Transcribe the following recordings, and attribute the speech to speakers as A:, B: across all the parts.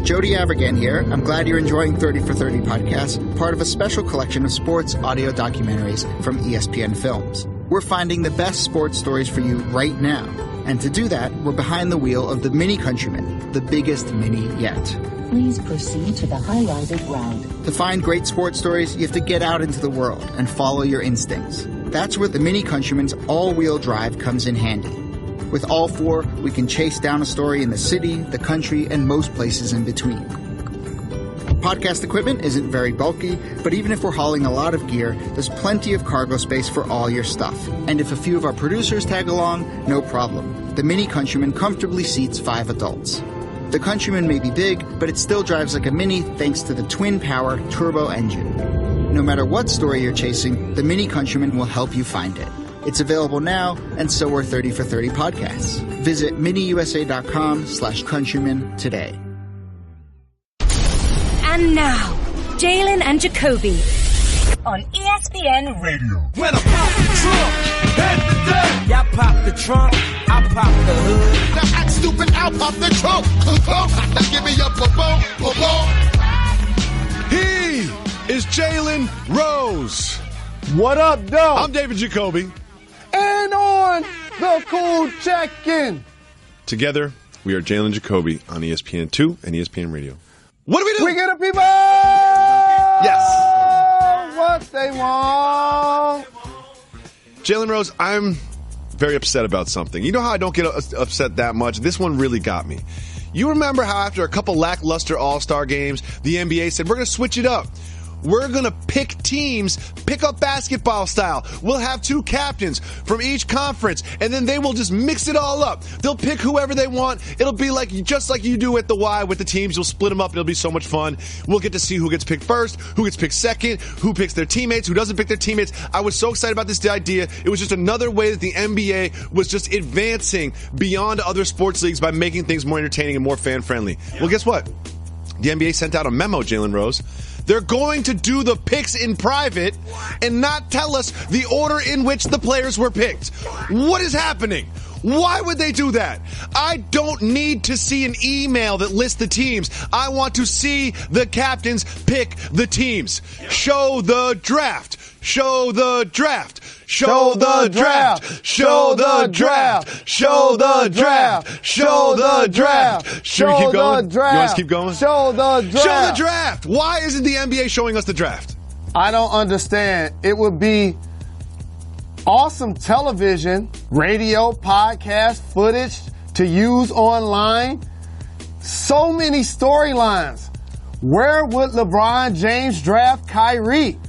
A: Jody Avirgan here. I'm glad you're enjoying 30 for 30 podcast, part of a special collection of sports audio documentaries from ESPN Films. We're finding the best sports stories for you right now. And to do that, we're behind the wheel of the Mini Countryman, the biggest mini yet.
B: Please proceed to the highlighted route.
A: To find great sports stories, you have to get out into the world and follow your instincts. That's where the Mini Countryman's all-wheel drive comes in handy. With all four, we can chase down a story in the city, the country, and most places in between. Podcast equipment isn't very bulky, but even if we're hauling a lot of gear, there's plenty of cargo space for all your stuff. And if a few of our producers tag along, no problem. The Mini Countryman comfortably seats 5 adults. The Countryman may be big, but it still drives like a Mini thanks to the twin-power turbo engine. No matter what story you're chasing, the Mini Countryman will help you find it. It's available now, and so are 30 for 30 podcasts. Visit miniusa.com/countryman today.
C: And now, Jalen and Jacoby on ESPN Radio.
D: When I pop the trunk, head to death. Y'all pop the trunk, I pop the hood.
E: Now act stupid, I'll pop the trunk. Give me your boom, boom, boom.
D: He is Jalen Rose.
F: What up, though?
D: I'm David Jacoby.
F: And on the cool check-in.
D: Together, we are Jalen Jacoby on ESPN2 and ESPN Radio. What do we do?
F: We get the people!
D: Yes.
F: What they want.
D: Jalen Rose, I'm very upset about something. You know how I don't get upset that much? This one really got me. You remember how after a couple lackluster All-Star games, the NBA said, we're going to switch it up. We're going to pick teams, pick up basketball style. We'll have 2 captains from each conference, and then they will just mix it all up. They'll pick whoever they want. It'll be like just like you do at the Y with the teams. You'll split them up. It'll be so much fun. We'll get to see who gets picked first, who gets picked second, who picks their teammates, who doesn't pick their teammates. I was so excited about this idea. It was just another way that the NBA was just advancing beyond other sports leagues by making things more entertaining and more fan-friendly. Well, guess what? The NBA sent out a memo, Jalen Rose. They're going to do the picks in private and not tell us the order in which the players were picked. What is happening? Why would they do that? I don't need to see an email that lists the teams. I want to see the captains pick the teams. Show the draft. Show the draft. Show the draft. Show the draft. Show the draft. Show the draft. Should we keep going? You want us to keep going?
F: Show the draft.
D: Show the draft. Why isn't the NBA showing us the draft?
F: I don't understand. It would be awesome television, radio, podcast, footage to use online. So many storylines. Where would LeBron James draft Kyrie?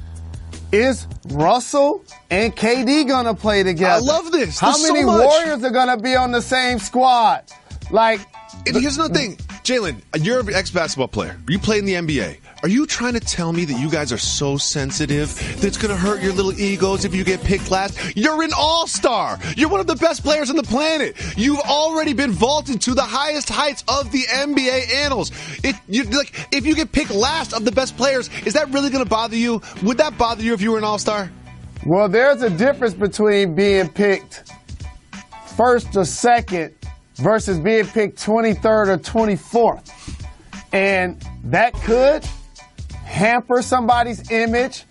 F: Is Russell and KD gonna play together?
D: I love this.
F: How
D: There's
F: many
D: so much.
F: Warriors are gonna be on the same squad? Like,
D: and here's another thing. Jalen, you're an ex-basketball player. You play in the NBA. Are you trying to tell me that you guys are so sensitive that it's going to hurt your little egos if you get picked last? You're an all-star. You're one of the best players on the planet. You've already been vaulted to the highest heights of the NBA annals. If you get picked last of the best players, is that really going to bother you? Would that bother you if you were an all-star?
F: well, there's a difference between being picked first or second versus being picked 23rd or 24th. And that could hamper somebody's image,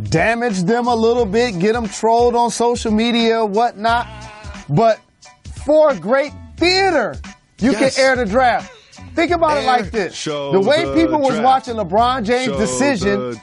F: damage them a little bit, get them trolled on social media, whatnot. But for great theater, you can air the draft. Think about it like this. The way people was watching LeBron James' decision,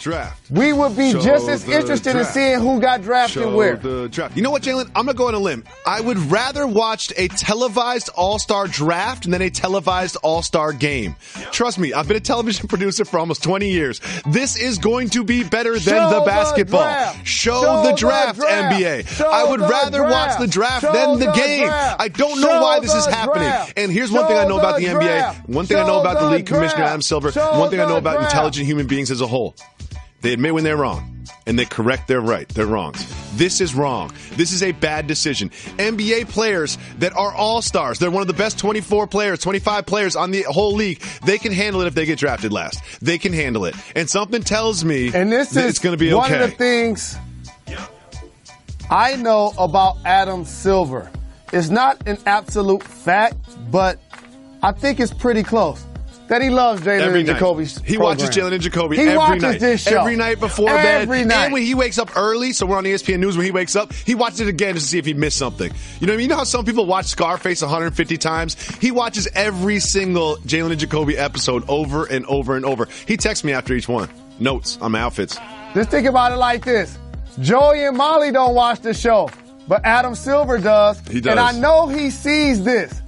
F: we would be just as interested in seeing who got drafted where.
D: You know what, Jalen? I'm going to go on a limb. I would rather watch a televised all-star draft than a televised all-star game. Trust me, I've been a television producer for almost 20 years. This is going to be better than the basketball. Show the draft, NBA. I would rather watch the draft than the game. I don't know why this is happening. And here's one thing I know about the NBA. One thing I know about the league commissioner, Adam Silver. One thing I know about intelligent human beings as a whole. They admit when they're wrong, and they correct their wrongs. This is wrong. This is a bad decision. NBA players that are all-stars, they're one of the best 24 players, 25 players on the whole league. They can handle it if they get drafted last. They can handle it. And something tells me
F: and this is
D: it's going to be okay.
F: One of the things I know about Adam Silver. It's not an absolute fact, but I think it's pretty close. that he loves Jalen and Jacoby's
D: He
F: program.
D: watches Jalen and Jacoby
F: he
D: every
F: watches
D: night.
F: This show.
D: Every night before
F: every
D: bed.
F: night.
D: And when he wakes up early, so we're on ESPN News when he wakes up, he watches it again just to see if he missed something. You know what I mean? You know how some people watch Scarface 150 times? He watches every single Jalen and Jacoby episode over and over and over. He texts me after each one. Notes on my outfits.
F: Just think about it like this. Joey and Molly don't watch the show, but Adam Silver does.
D: He does.
F: And I know he sees this.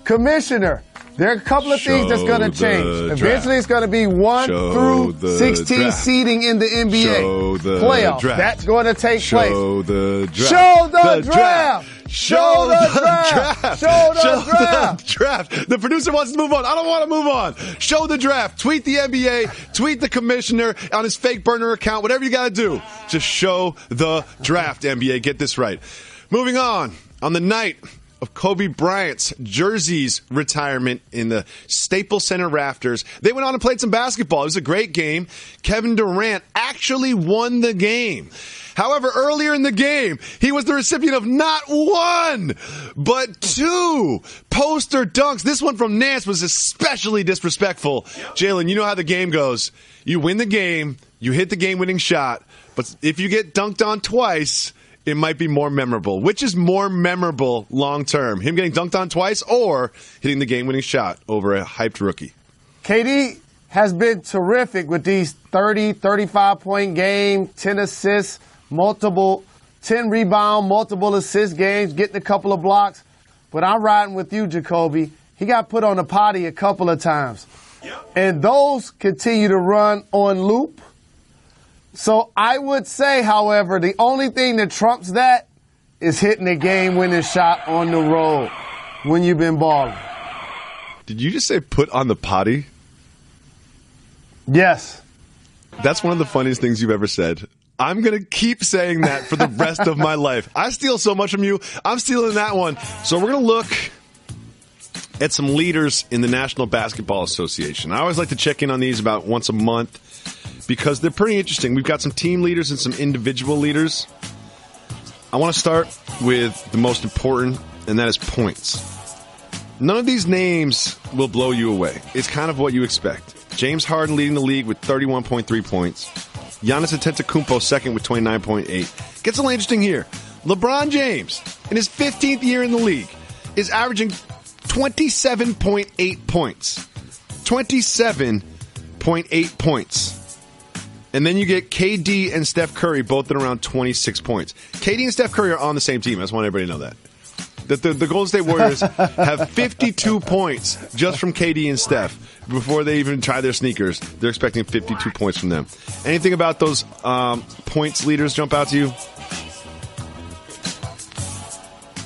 F: Commissioner, there are a couple of things that's going to change. Eventually, it's going to be 1 through 16 seeding in the NBA playoffs. That's going to take place.
D: Show the draft.
F: Show the draft. Show the draft. Show the
D: draft. The producer wants to move on. I don't want to move on. Show the draft. Tweet the NBA. Tweet the commissioner on his fake burner account. Whatever you got to do. Just show the draft, NBA. Get this right. Moving on the night of Kobe Bryant's jersey's retirement in the Staples Center rafters, they went on and played some basketball. It was a great game. Kevin Durant actually won the game. However, earlier in the game, he was the recipient of not 1, but 2 poster dunks. This one from Nance was especially disrespectful. Jalen, you know how the game goes. You win the game, you hit the game-winning shot, but if you get dunked on twice, it might be more memorable. Which is more memorable long-term? Him getting dunked on twice or hitting the game-winning shot over a hyped rookie?
F: KD has been terrific with these 30, 35-point game, 10 assists, 10 rebound, multiple assist games, getting a couple of blocks. But I'm riding with you, Jacoby. He got put on the potty a couple of times. And those continue to run on loop. So I would say, however, the only thing that trumps that is hitting a game-winning shot on the road when you've been balling.
D: Did you just say put on the potty?
F: Yes.
D: That's one of the funniest things you've ever said. I'm going to keep saying that for the rest of my life. I steal so much from you. I'm stealing that one. So we're going to look at some leaders in the National Basketball Association. I always like to check in on these about once a month because they're pretty interesting. We've got some team leaders and some individual leaders. I want to start with the most important, and that is points. None of these names will blow you away. It's kind of what you expect. James Harden leading the league with 31.3 points. Giannis Antetokounmpo second with 29.8. Gets a little interesting here. LeBron James, in his 15th year in the league, is averaging 27.8 points. 27.8 points. And then you get KD and Steph Curry both at around 26 points. KD and Steph Curry are on the same team. I just want everybody to know that. The Golden State Warriors have 52 points just from KD and Steph. Before they even try their sneakers, they're expecting 52 points from them. Anything about those points leaders jump out to you?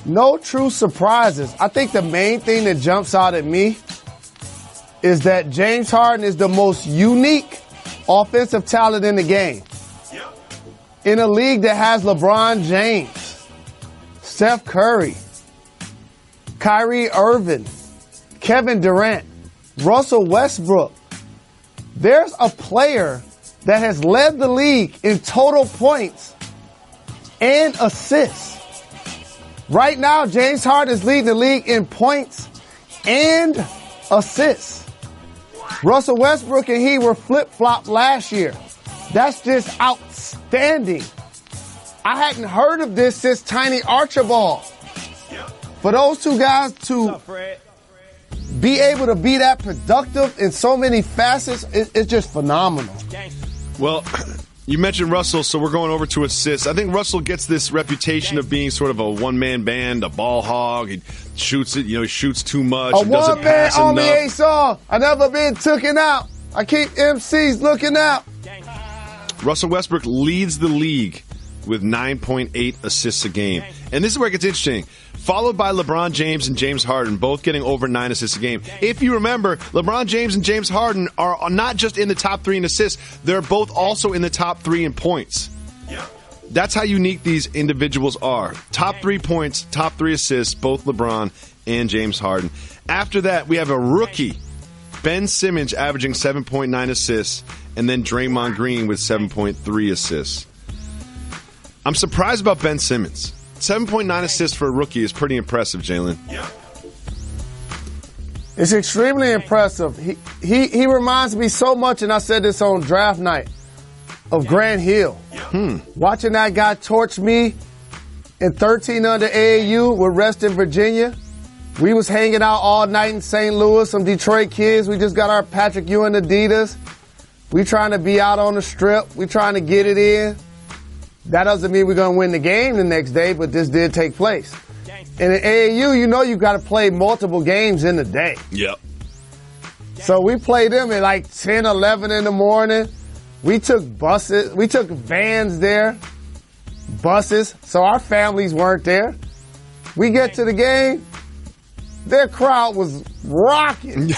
F: No true surprises. I think the main thing that jumps out at me is that James Harden is the most unique offensive talent in the game. In a league that has LeBron James, Steph Curry, Kyrie Irving, Kevin Durant, Russell Westbrook. There's a player that has led the league in total points and assists. Right now, James Harden is leading the league in points and assists. Russell Westbrook and he were flip-flopped last year. That's just outstanding. I hadn't heard of this since Tiny Archibald. For those two guys to be able to be that productive in so many facets, it's just phenomenal.
D: Well, you mentioned Russell, so we're going over to assists. I think Russell gets this reputation of being sort of a one-man band, a ball hog. He shoots it, he shoots too much.
F: A
D: doesn't
F: one-man
D: pass
F: only
D: enough.
F: a song. I never been tooken out. I keep MCs looking out.
D: Russell Westbrook leads the league with 9.8 assists a game. And this is where it gets interesting. Followed by LeBron James and James Harden, both getting over 9 assists a game. If you remember, LeBron James and James Harden are not just in the top 3 in assists, they're both also in the top 3 in points. That's how unique these individuals are. Top 3 points, top 3 assists, both LeBron and James Harden. After that, we have a rookie, Ben Simmons, averaging 7.9 assists, and then Draymond Green with 7.3 assists. I'm surprised about Ben Simmons. 7.9 assists for a rookie is pretty impressive, Jalen.
F: It's extremely impressive. He reminds me so much, and I said this on draft night, of Grant Hill. Watching that guy torch me in 13 under AAU with Reston, Virginia. We was hanging out all night in St. Louis, some Detroit kids. We just got our Patrick Ewing Adidas. We trying to be out on the strip. We trying to get it in. That doesn't mean we're going to win the game the next day, but this did take place. And in AAU, you know you got to play multiple games in the day.
D: Yep.
F: So we played them at like 10, 11 in the morning. We took buses. We took vans there, buses. So our families weren't there. We get to the game. Their crowd was rocking.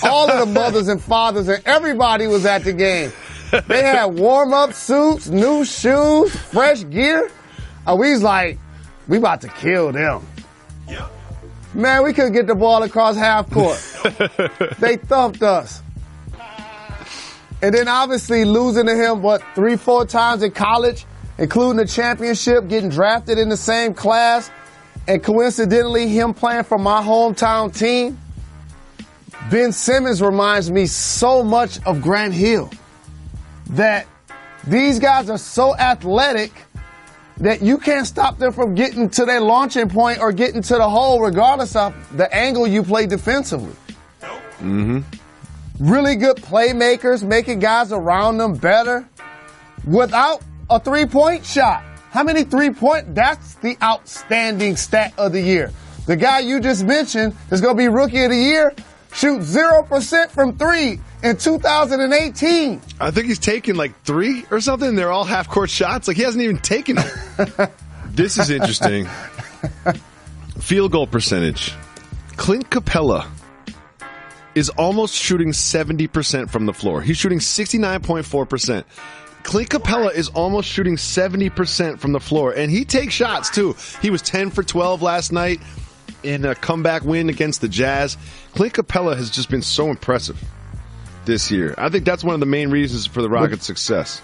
F: All of the mothers and fathers and everybody was at the game. They had warm-up suits, new shoes, fresh gear. We was like, we about to kill them. Man, we couldn't get the ball across half court. They thumped us. And then obviously losing to him, 3-4 times in college, including the championship, getting drafted in the same class, and coincidentally him playing for my hometown team. Ben Simmons reminds me so much of Grant Hill, that these guys are so athletic that you can't stop them from getting to their launching point or getting to the hole regardless of the angle you play defensively. Really good playmakers, making guys around them better without a three-point shot. How many three-point? That's the outstanding stat of the year. The guy you just mentioned is going to be Rookie of the Year, shoot 0% from three in 2018.
D: I think he's taken like 3 or something. They're all half-court shots. Like, he hasn't even taken them. This is interesting. Field goal percentage. Clint Capella is almost shooting 70% from the floor. He's shooting 69.4%. Clint Capella is almost shooting 70% from the floor, and he takes shots, too. He was 10 for 12 last night in a comeback win against the Jazz. Clint Capella has just been so impressive this year. I think that's one of the main reasons for the Rockets' success.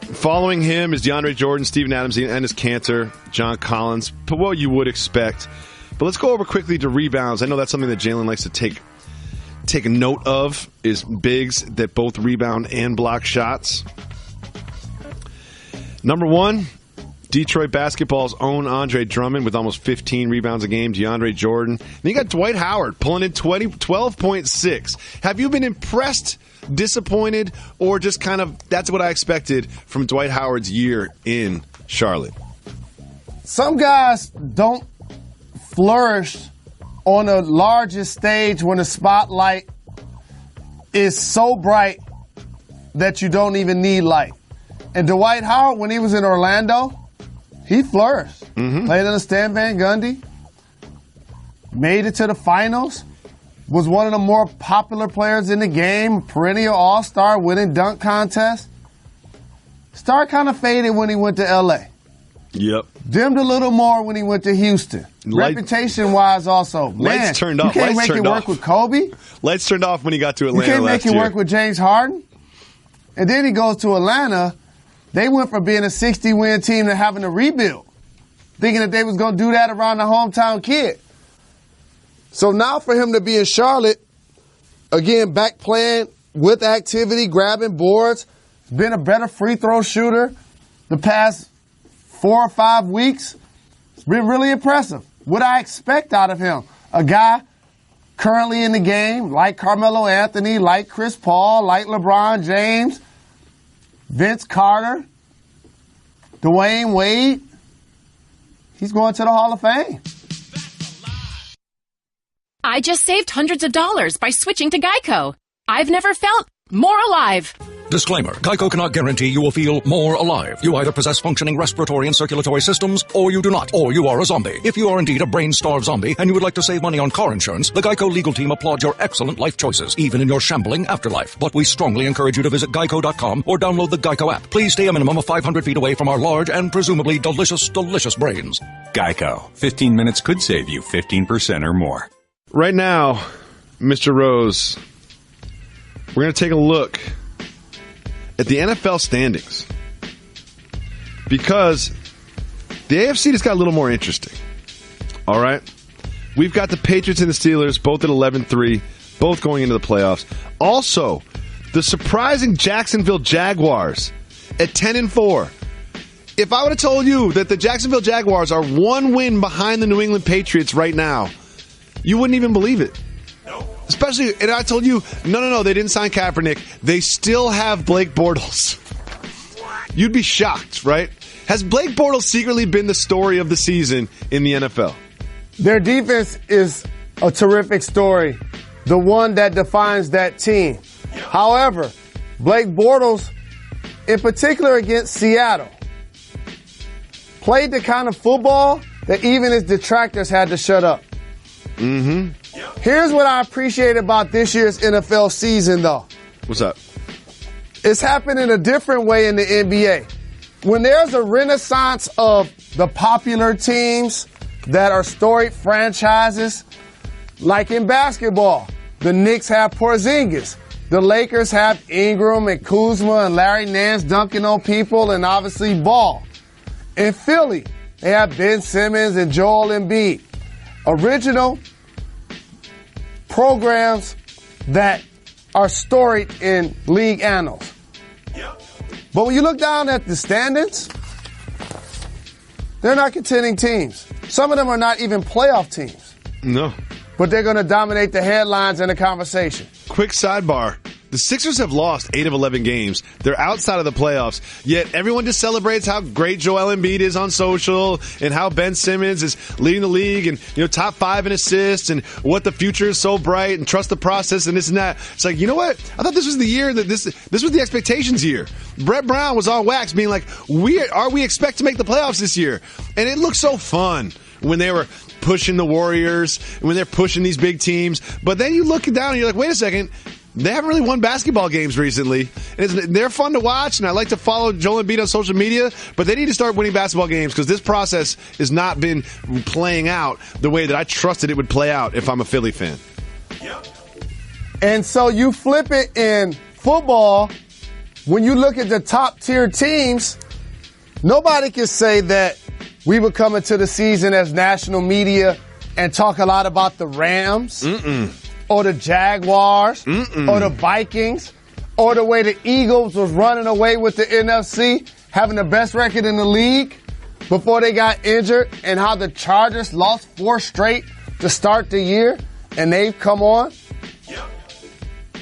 D: Following him is DeAndre Jordan, Steven Adams, and his Cantor, John Collins. But what you would expect. But let's go over quickly to rebounds. I know that's something that Jalen likes to take a note of, is bigs that both rebound and block shots. Number 1, Detroit basketball's own Andre Drummond with almost 15 rebounds a game. DeAndre Jordan. Then you got Dwight Howard pulling in 12.6. Have you been impressed, disappointed, or just kind of that's what I expected from Dwight Howard's year in Charlotte?
F: Some guys don't flourish on the largest stage when the spotlight is so bright that you don't even need light. And Dwight Howard, when he was in Orlando, he flourished. Played under Stan Van Gundy. Made it to the finals. Was one of the more popular players in the game. Perennial all-star, winning dunk contest. Star kind of faded when he went to L.A.
D: Yep.
F: Dimmed a little more when he went to Houston. Reputation-wise also. Man,
D: lights turned off.
F: You can't make it work with Kobe.
D: Lights turned off when he got to Atlanta last year.
F: You can't make it work with James Harden. And then he goes to Atlanta. They went from being a 60-win team to having to rebuild, thinking that they was going to do that around the hometown kid. So now for him to be in Charlotte, again, back playing with activity, grabbing boards, been a better free throw shooter the past 4 or 5 weeks. It's been really impressive. What I expect out of him, a guy currently in the game, like Carmelo Anthony, like Chris Paul, like LeBron James, Vince Carter, Dwayne Wade. He's going to the Hall of Fame.
G: I just saved hundreds of dollars by switching to Geico. I've never felt more alive.
H: Disclaimer. Geico cannot guarantee you will feel more alive. You either possess functioning respiratory and circulatory systems, or you do not, or you are a zombie. If you are indeed a brain-starved zombie and you would like to save money on car insurance, the Geico legal team applauds your excellent life choices, even in your shambling afterlife. But we strongly encourage you to visit geico.com or download the Geico app. Please stay a minimum of 500 feet away from our large and presumably delicious, delicious brains.
I: Geico. 15 minutes could save you 15% or more.
D: Right now, Mr. Rose, we're going to take a look at the NFL standings, because the AFC just got a little more interesting. All right? We've got the Patriots and the Steelers both at 11-3, both going into the playoffs. Also, the surprising Jacksonville Jaguars at 10-4. If I would have told you that the Jacksonville Jaguars are one win behind the New England Patriots right now, you wouldn't even believe it. Especially, and I told you, no, they didn't sign Kaepernick. They still have Blake Bortles. You'd be shocked, right? Has Blake Bortles secretly been the story of the season in the NFL?
F: Their defense is a terrific story, the one that defines that team. However, Blake Bortles, in particular against Seattle, played the kind of football that even his detractors had to shut up.
D: Mm-hmm.
F: Here's what I appreciate about this year's NFL season, though.
D: What's up?
F: It's happened in a different way in the NBA. When there's a renaissance of the popular teams that are storied franchises, like in basketball, the Knicks have Porzingis. The Lakers have Ingram and Kuzma and Larry Nance dunking on people and obviously Ball. In Philly, they have Ben Simmons and Joel Embiid. Original programs that are storied in league annals. But when you look down at the standings, they're not contending teams. Some of them are not even playoff teams.
D: No.
F: But they're going to dominate the headlines and the conversation.
D: Quick sidebar. The Sixers have lost 8 of 11 games. They're outside of the playoffs, yet everyone just celebrates how great Joel Embiid is on social and how Ben Simmons is leading the league and, top 5 in assists and what the future is so bright and trust the process and this and that. It's like, you know what? I thought this was the year that this was the expectations year. Brett Brown was on wax being like, we expect to make the playoffs this year. And it looked so fun when they were pushing the Warriors, when they're pushing these big teams. But then you look down and you're like, wait a second. They haven't really won basketball games recently. And they're fun to watch, and I like to follow Joel Embiid on social media, but they need to start winning basketball games because this process has not been playing out the way that I trusted it would play out if I'm a Philly fan.
F: And so you flip it in football, when you look at the top-tier teams, nobody can say that we would come into the season as national media and talk a lot about the Rams. Or the Jaguars, or the Vikings, or the way the Eagles was running away with the NFC, having the best record in the league before they got injured, and how the Chargers lost 4 straight to start the year, and they've come on.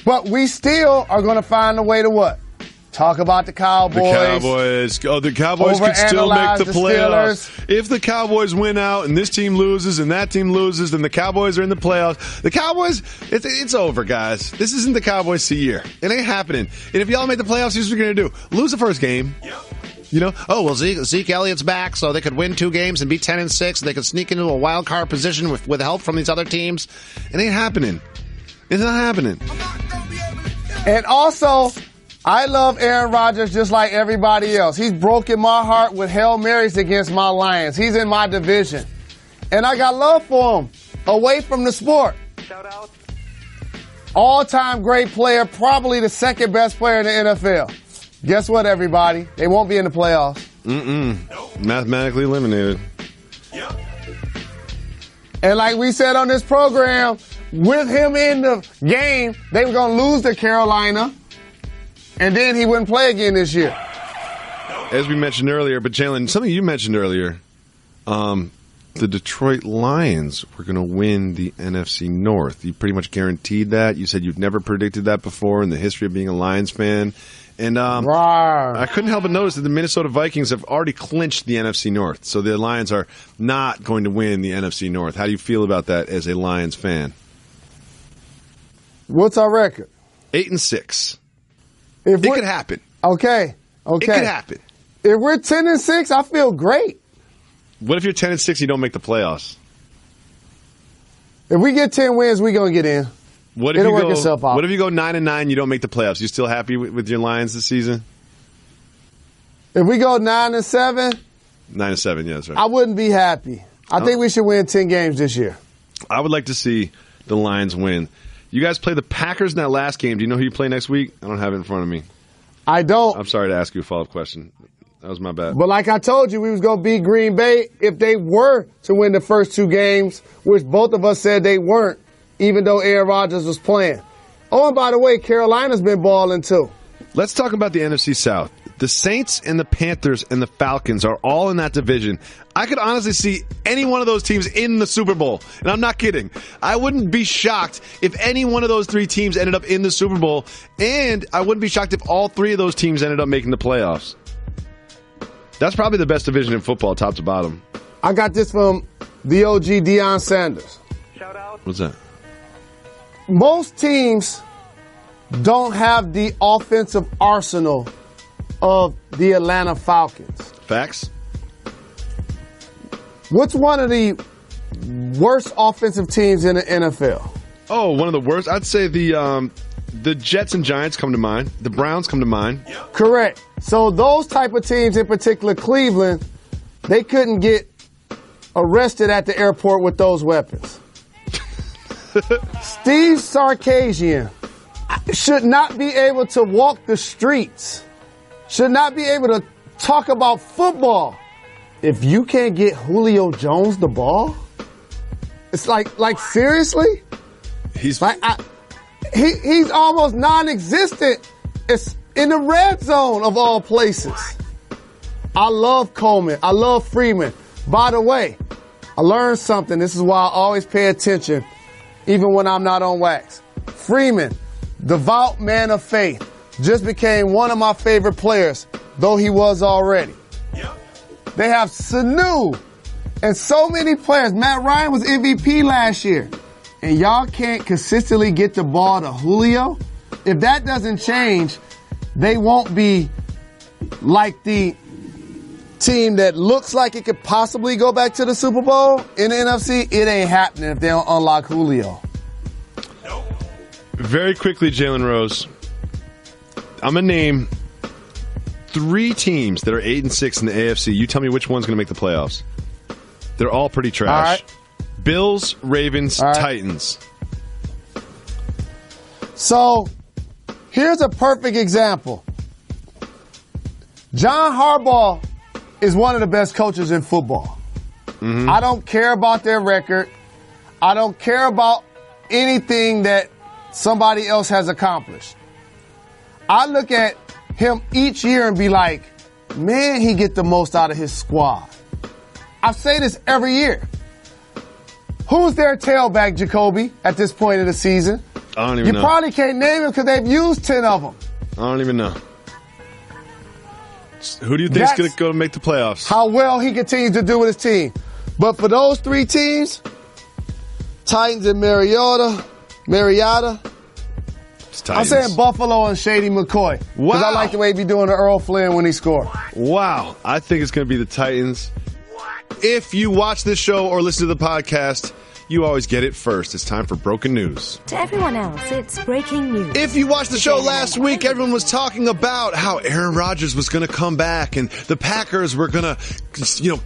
F: But we still are going to find a way to what? Talk about the Cowboys.
D: The Cowboys could still make the playoffs. If the Cowboys win out and this team loses and that team loses, then the Cowboys are in the playoffs. The Cowboys, it's over, guys. This isn't the Cowboys' year. It ain't happening. And if y'all make the playoffs, here's what you're going to do. Lose the first game. Zeke Elliott's back, so they could win 2 games and be 10-6. They could sneak into a wild card position with help from these other teams. It ain't happening. It's not happening.
F: And also, I love Aaron Rodgers just like everybody else. He's broken my heart with Hail Marys against my Lions. He's in my division. And I got love for him away from the sport.
J: Shout out.
F: All-time great player, probably the second best player in the NFL. Guess what, everybody? They won't be in the playoffs.
D: Mathematically eliminated.
F: And like we said on this program, with him in the game, they were going to lose to Carolina. And then he wouldn't play again this year.
D: As we mentioned earlier, but Jalen, something you mentioned earlier, the Detroit Lions were going to win the NFC North. You pretty much guaranteed that. You said you've never predicted that before in the history of being a Lions fan. And I couldn't help but notice that the Minnesota Vikings have already clinched the NFC North. So the Lions are not going to win the NFC North. How do you feel about that as a Lions fan?
F: What's our record?
D: 8-6. It could happen.
F: Okay.
D: It could happen.
F: If we're 10-6, I feel great.
D: What if you're 10-6 and you don't make the playoffs?
F: If we get 10 wins, we're going to get in. It'll work itself out.
D: What if you go 9-9 and you don't make the playoffs? You still happy with your Lions this season?
F: If we go 9-7?
D: 9-7, yeah, that's right.
F: I wouldn't be happy. I think we should win 10 games this year.
D: I would like to see the Lions win. You guys play the Packers in that last game. Do you know who you play next week? I don't have it in front of me.
F: I don't.
D: I'm sorry to ask you a follow-up question. That was my bet.
F: But like I told you, we was going to beat Green Bay if they were to win the first 2 games, which both of us said they weren't, even though Aaron Rodgers was playing. Oh, and by the way, Carolina's been balling too.
D: Let's talk about the NFC South. The Saints and the Panthers and the Falcons are all in that division. I could honestly see any one of those teams in the Super Bowl. And I'm not kidding. I wouldn't be shocked if any one of those 3 teams ended up in the Super Bowl. And I wouldn't be shocked if all 3 of those teams ended up making the playoffs. That's probably the best division in football, top to bottom.
F: I got this from the OG Deion Sanders.
J: Shout out.
D: What's that?
F: Most teams don't have the offensive arsenal of the Atlanta Falcons.
D: Facts?
F: What's one of the worst offensive teams in the NFL?
D: Oh, one of the worst? I'd say the Jets and Giants come to mind. The Browns come to mind.
F: Correct. So those type of teams, in particular Cleveland, they couldn't get arrested at the airport with those weapons. Steve Sarkisian should not be able to walk the streets, should not be able to talk about football if you can't get Julio Jones the ball. It's like seriously?
D: He's
F: like he's almost non-existent. It's in the red zone of all places. I love Coleman. I love Freeman. By the way, I learned something. This is why I always pay attention, even when I'm not on wax. Freeman, devout man of faith, just became one of my favorite players, though he was already. Yep. They have Sanu and so many players. Matt Ryan was MVP last year. And y'all can't consistently get the ball to Julio. If that doesn't change, they won't be like the team that looks like it could possibly go back to the Super Bowl in the NFC. It ain't happening if they don't unlock Julio.
D: Very quickly, Jalen Rose, I'm going to name 3 teams that are 8-6 in the AFC. You tell me which one's going to make the playoffs. They're all pretty trash.
F: All right.
D: Bills, Ravens,
F: right.
D: Titans.
F: So, here's a perfect example. John Harbaugh is one of the best coaches in football. Mm-hmm. I don't care about their record. I don't care about anything that somebody else has accomplished. I look at him each year and be like, man, he get the most out of his squad. I say this every year. Who's their tailback, Jacoby, at this point of the season?
D: I don't even know.
F: You probably can't name him because they've used 10 of them.
D: I don't even know. Who do you think is going to go to make the playoffs?
F: How well he continues to do with his team. But for those 3 teams, Titans and Mariota, I'm saying Buffalo and Shady McCoy.
D: Wow.
F: Because I like the way he be doing to Earl Flynn when he scored.
D: Wow. I think it's going to be the Titans. If you watch this show or listen to the podcast, you always get it first. It's time for Broken News.
C: To everyone else, it's breaking news.
D: If you watched the show last week, everyone was talking about how Aaron Rodgers was going to come back and the Packers were going to,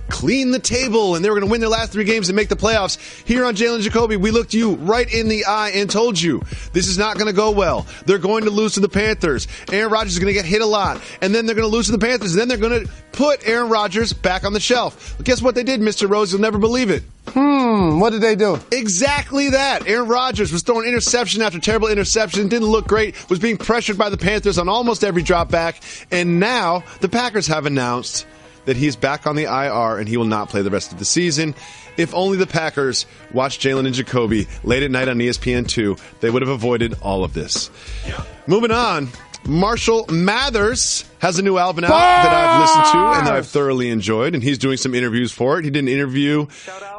D: clean the table and they were going to win their last 3 games and make the playoffs. Here on Jalen Jacoby, we looked you right in the eye and told you this is not going to go well. They're going to lose to the Panthers. Aaron Rodgers is going to get hit a lot. And then they're going to lose to the Panthers. And then they're going to put Aaron Rodgers back on the shelf. Well, guess what they did, Mr. Rose? You'll never believe it.
F: What did they do?
D: Exactly that. Aaron Rodgers was throwing interception after terrible interception, didn't look great, was being pressured by the Panthers on almost every drop back, and now the Packers have announced that he's back on the IR and he will not play the rest of the season. If only the Packers watched Jalen and Jacoby late at night on ESPN2, they would have avoided all of this. Moving on. Marshall Mathers has a new album out that I've listened to and that I've thoroughly enjoyed, and he's doing some interviews for it. He did an interview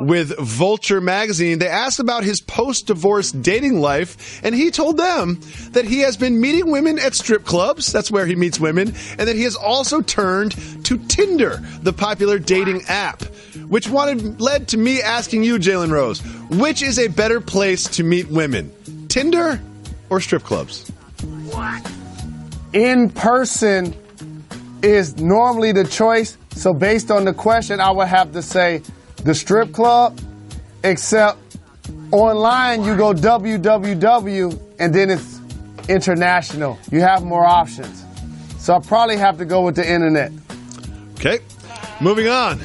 D: with Vulture magazine. They asked about his post-divorce dating life, and he told them that he has been meeting women at strip clubs, that's where he meets women, and that he has also turned to Tinder, the popular dating app, which led to me asking you, Jalen Rose, which is a better place to meet women, Tinder or strip clubs?
F: What? In person is normally the choice. So based on the question, I would have to say the strip club, except online you go www and then it's international. You have more options. So I probably have to go with the internet.
D: Okay, moving on.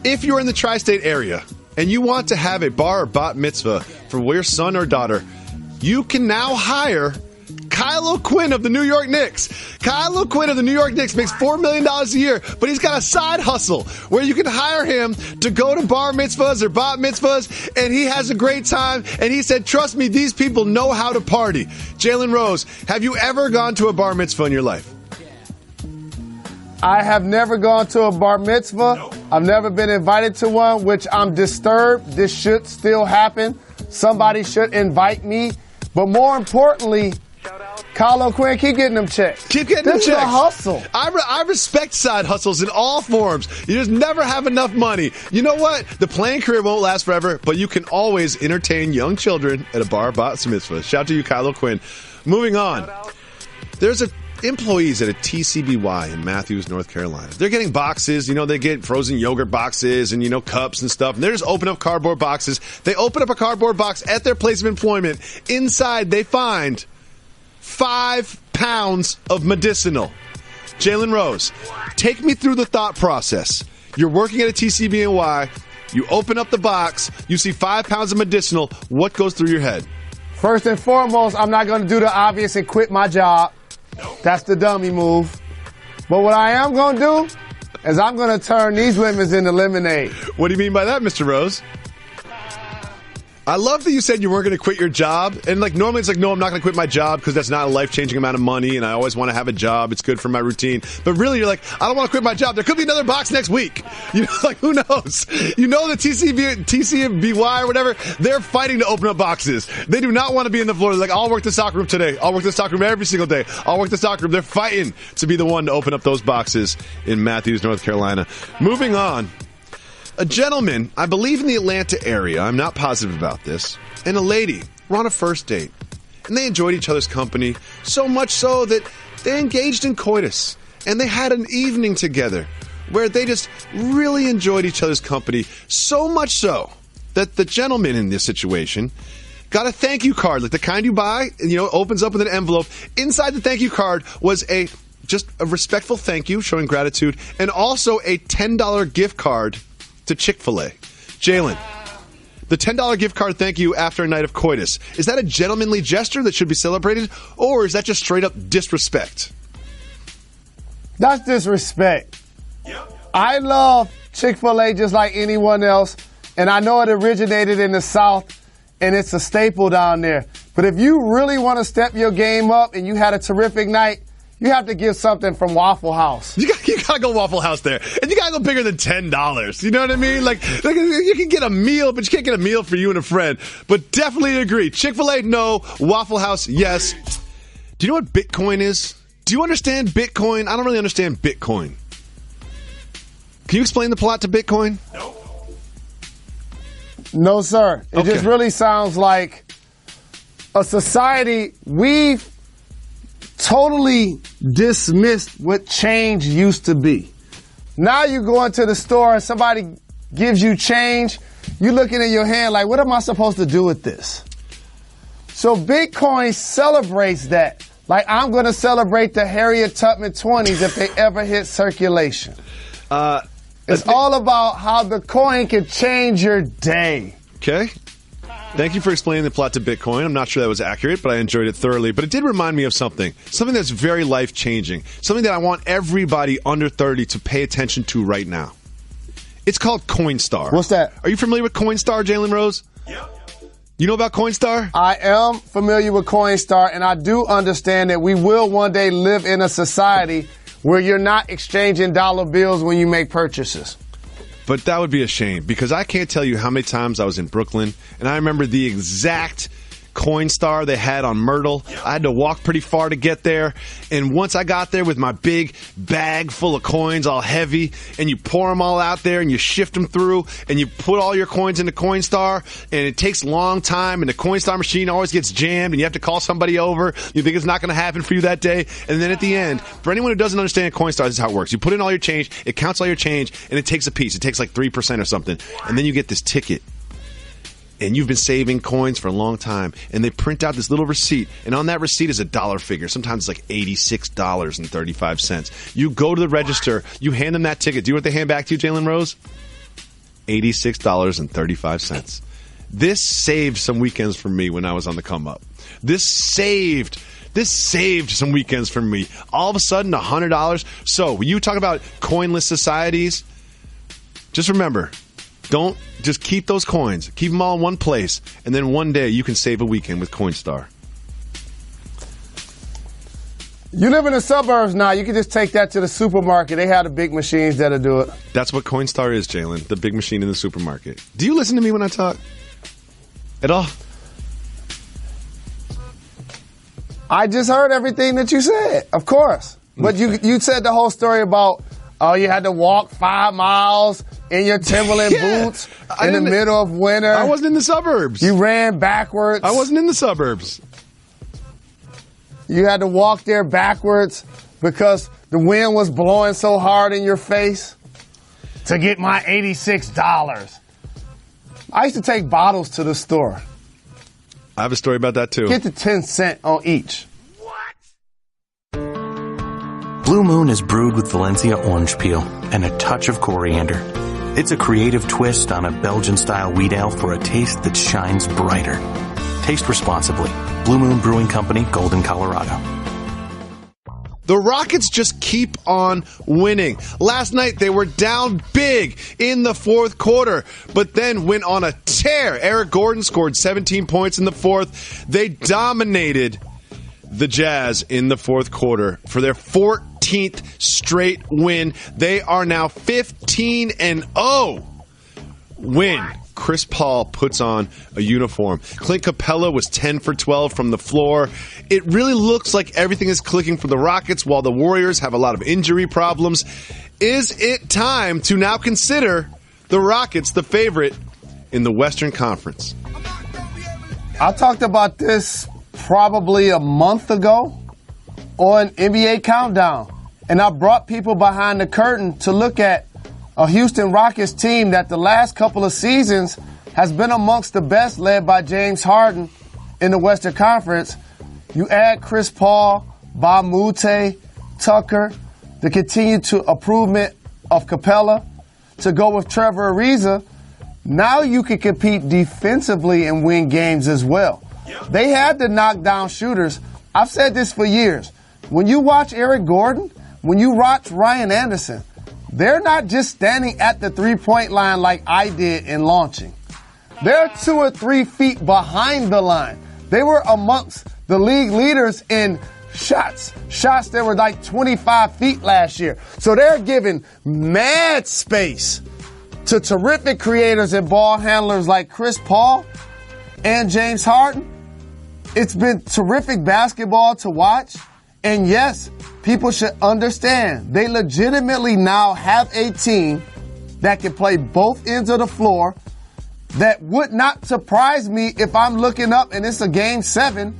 D: If you're in the tri-state area and you want to have a bar or bat mitzvah for your son or daughter, you can now hire Kyle O'Quinn of the New York Knicks. Kyle O'Quinn of the New York Knicks makes $4 million a year, but he's got a side hustle where you can hire him to go to bar mitzvahs or bat mitzvahs, and he has a great time. And he said, trust me, these people know how to party. Jalen Rose, have you ever gone to a bar mitzvah in your life?
F: I have never gone to a bar mitzvah. No. I've never been invited to one, which I'm disturbed. This should still happen. Somebody should invite me. But more importantly, Kyle O'Quinn, keep getting them checks.
D: Keep getting them checks.
F: This is a hustle.
D: I respect side hustles in all forms. You just never have enough money. You know what? The playing career won't last forever, but you can always entertain young children at a bar bat mitzvah. Shout out to you, Kyle O'Quinn. Moving on. There's employees at a TCBY in Matthews, North Carolina. They're getting boxes. They get frozen yogurt boxes and, cups and stuff. And they're just open up cardboard boxes. They open up a cardboard box at their place of employment. Inside, they find 5 pounds of medicinal. Jalen Rose, take me through the thought process. You're working at a TCBY. You open up the box. You see 5 pounds of medicinal. What goes through your head?
F: First and foremost, I'm not going to do the obvious and quit my job. That's the dummy move. But what I am going to do is I'm going to turn these lemons into lemonade.
D: What do you mean by that, Mr. Rose? I love that you said you weren't going to quit your job. And normally it's no, I'm not going to quit my job because that's not a life-changing amount of money and I always want to have a job. It's good for my routine. But really you're I don't want to quit my job. There could be another box next week. Who knows? The TCBY or whatever, they're fighting to open up boxes. They do not want to be in the floor. They're I'll work the soccer room today. I'll work the soccer room every single day. I'll work the soccer room. They're fighting to be the one to open up those boxes in Matthews, North Carolina. Moving on. A gentleman, I believe in the Atlanta area, I'm not positive about this, and a lady were on a first date. And they enjoyed each other's company, so much so that they engaged in coitus. And they had an evening together where they just really enjoyed each other's company, so much so that the gentleman in this situation got a thank you card, like the kind you buy, and opens up with an envelope. Inside the thank you card was just a respectful thank you, showing gratitude, and also a $10 gift card to Chick-fil-A. Jalen, the $10 gift card thank you after a night of coitus, is that a gentlemanly gesture that should be celebrated, or is that just straight up disrespect?
F: That's disrespect. I love Chick-fil-A just like anyone else, and I know it originated in the South, and it's a staple down there. But if you really want to step your game up and you had a terrific night, you have to give something from Waffle House.
D: You gotta go Waffle House there. And you gotta go bigger than $10. You know what I mean? You can get a meal, but you can't get a meal for you and a friend. But definitely agree. Chick-fil-A, no. Waffle House, yes. Do you know what Bitcoin is? Do you understand Bitcoin? I don't really understand Bitcoin. Can you explain the plot to Bitcoin?
F: No, sir. It just really sounds like a society we've totally dismissed what change used to be. Now you go into the store and somebody gives you change, you're looking at your hand like, what am I supposed to do with this? So Bitcoin celebrates that. I'm going to celebrate the Harriet Tubman 20s if they ever hit circulation. It's all about how the coin can change your day.
D: Okay. Thank you for explaining the plot to Bitcoin. I'm not sure that was accurate, but I enjoyed it thoroughly. But it did remind me of something that's very life-changing, something that I want everybody under 30 to pay attention to right now. It's called Coinstar.
F: What's that?
D: Are you familiar with Coinstar, Jalen Rose? Yeah. You know about Coinstar?
F: I am familiar with Coinstar, and I do understand that we will one day live in a society where you're not exchanging dollar bills when you make purchases.
D: But that would be a shame, because I can't tell you how many times I was in Brooklyn, and I remember the exact Coinstar they had on Myrtle. I had to walk pretty far to get there, and once I got there with my big bag full of coins, all heavy, and you pour them all out there, and you shift them through, and you put all your coins into Coinstar, and it takes a long time, and the Coinstar machine always gets jammed, and you have to call somebody over. You think it's not going to happen for you that day, and then at the end, for anyone who doesn't understand Coinstar, this is how it works. You put in all your change, it counts all your change, and it takes a piece. It takes 3% or something, and then you get this ticket. and you've been saving coins for a long time, and they print out this little receipt, and on that receipt is a dollar figure. Sometimes it's like $86.35. You go to the register, you hand them that ticket. Do you know what they hand back to you, Jalen Rose? $86.35. This saved some weekends for me when I was on the come up. This saved some weekends for me. All of a sudden, $100. So when you talk about coinless societies, just remember, don't just keep those coins. Keep them all in one place, and then one day you can save a weekend with Coinstar.
F: You live in the suburbs now. You can just take that to the supermarket. They have the big machines that'll do it.
D: That's what Coinstar is, Jalen, the big machine in the supermarket. Do you listen to me when I talk at all?
F: I just heard everything that you said, of course. But you said the whole story about, you had to walk 5 miles in your Timberland boots in the middle of winter.
D: I wasn't in the suburbs.
F: You ran backwards.
D: I wasn't in the suburbs.
F: You had to walk there backwards because the wind was blowing so hard in your face to get my $86. I used to take bottles to the store.
D: I have a story about that, too.
F: Get the 10 cents on each.
J: Blue Moon is brewed with Valencia orange peel and a touch of coriander. It's a creative twist on a Belgian-style wheat ale for a taste that shines brighter. Taste responsibly. Blue Moon Brewing Company, Golden, Colorado.
D: The Rockets just keep on winning. Last night, they were down big in the fourth quarter, but then went on a tear. Eric Gordon scored 17 points in the fourth. They dominated the Jazz in the fourth quarter for their 14th straight win. They are now 15-0. Win. Chris Paul puts on a uniform. Clint Capella was 10 for 12 from the floor. It really looks like everything is clicking for the Rockets while the Warriors have a lot of injury problems. Is it time to now consider the Rockets the favorite in the Western Conference?
F: I talked about this probably a month ago on NBA Countdown, and I brought people behind the curtain to look at a Houston Rockets team that the last couple of seasons has been amongst the best, led by James Harden in the Western Conference. You add Chris Paul, Bamute, Tucker, the continued improvement of Capella, to go with Trevor Ariza. Now you can compete defensively and win games as well. They had to knock down shooters. I've said this for years. When you watch Eric Gordon, when you watch Ryan Anderson, they're not just standing at the three-point line like I did in launching. They're 2 or 3 feet behind the line. They were amongst the league leaders in shots that were like 25 feet last year. So they're giving mad space to terrific creators and ball handlers like Chris Paul and James Harden. It's been terrific basketball to watch. And yes, people should understand they legitimately now have a team that can play both ends of the floor. That would not surprise me if I'm looking up and it's a game 7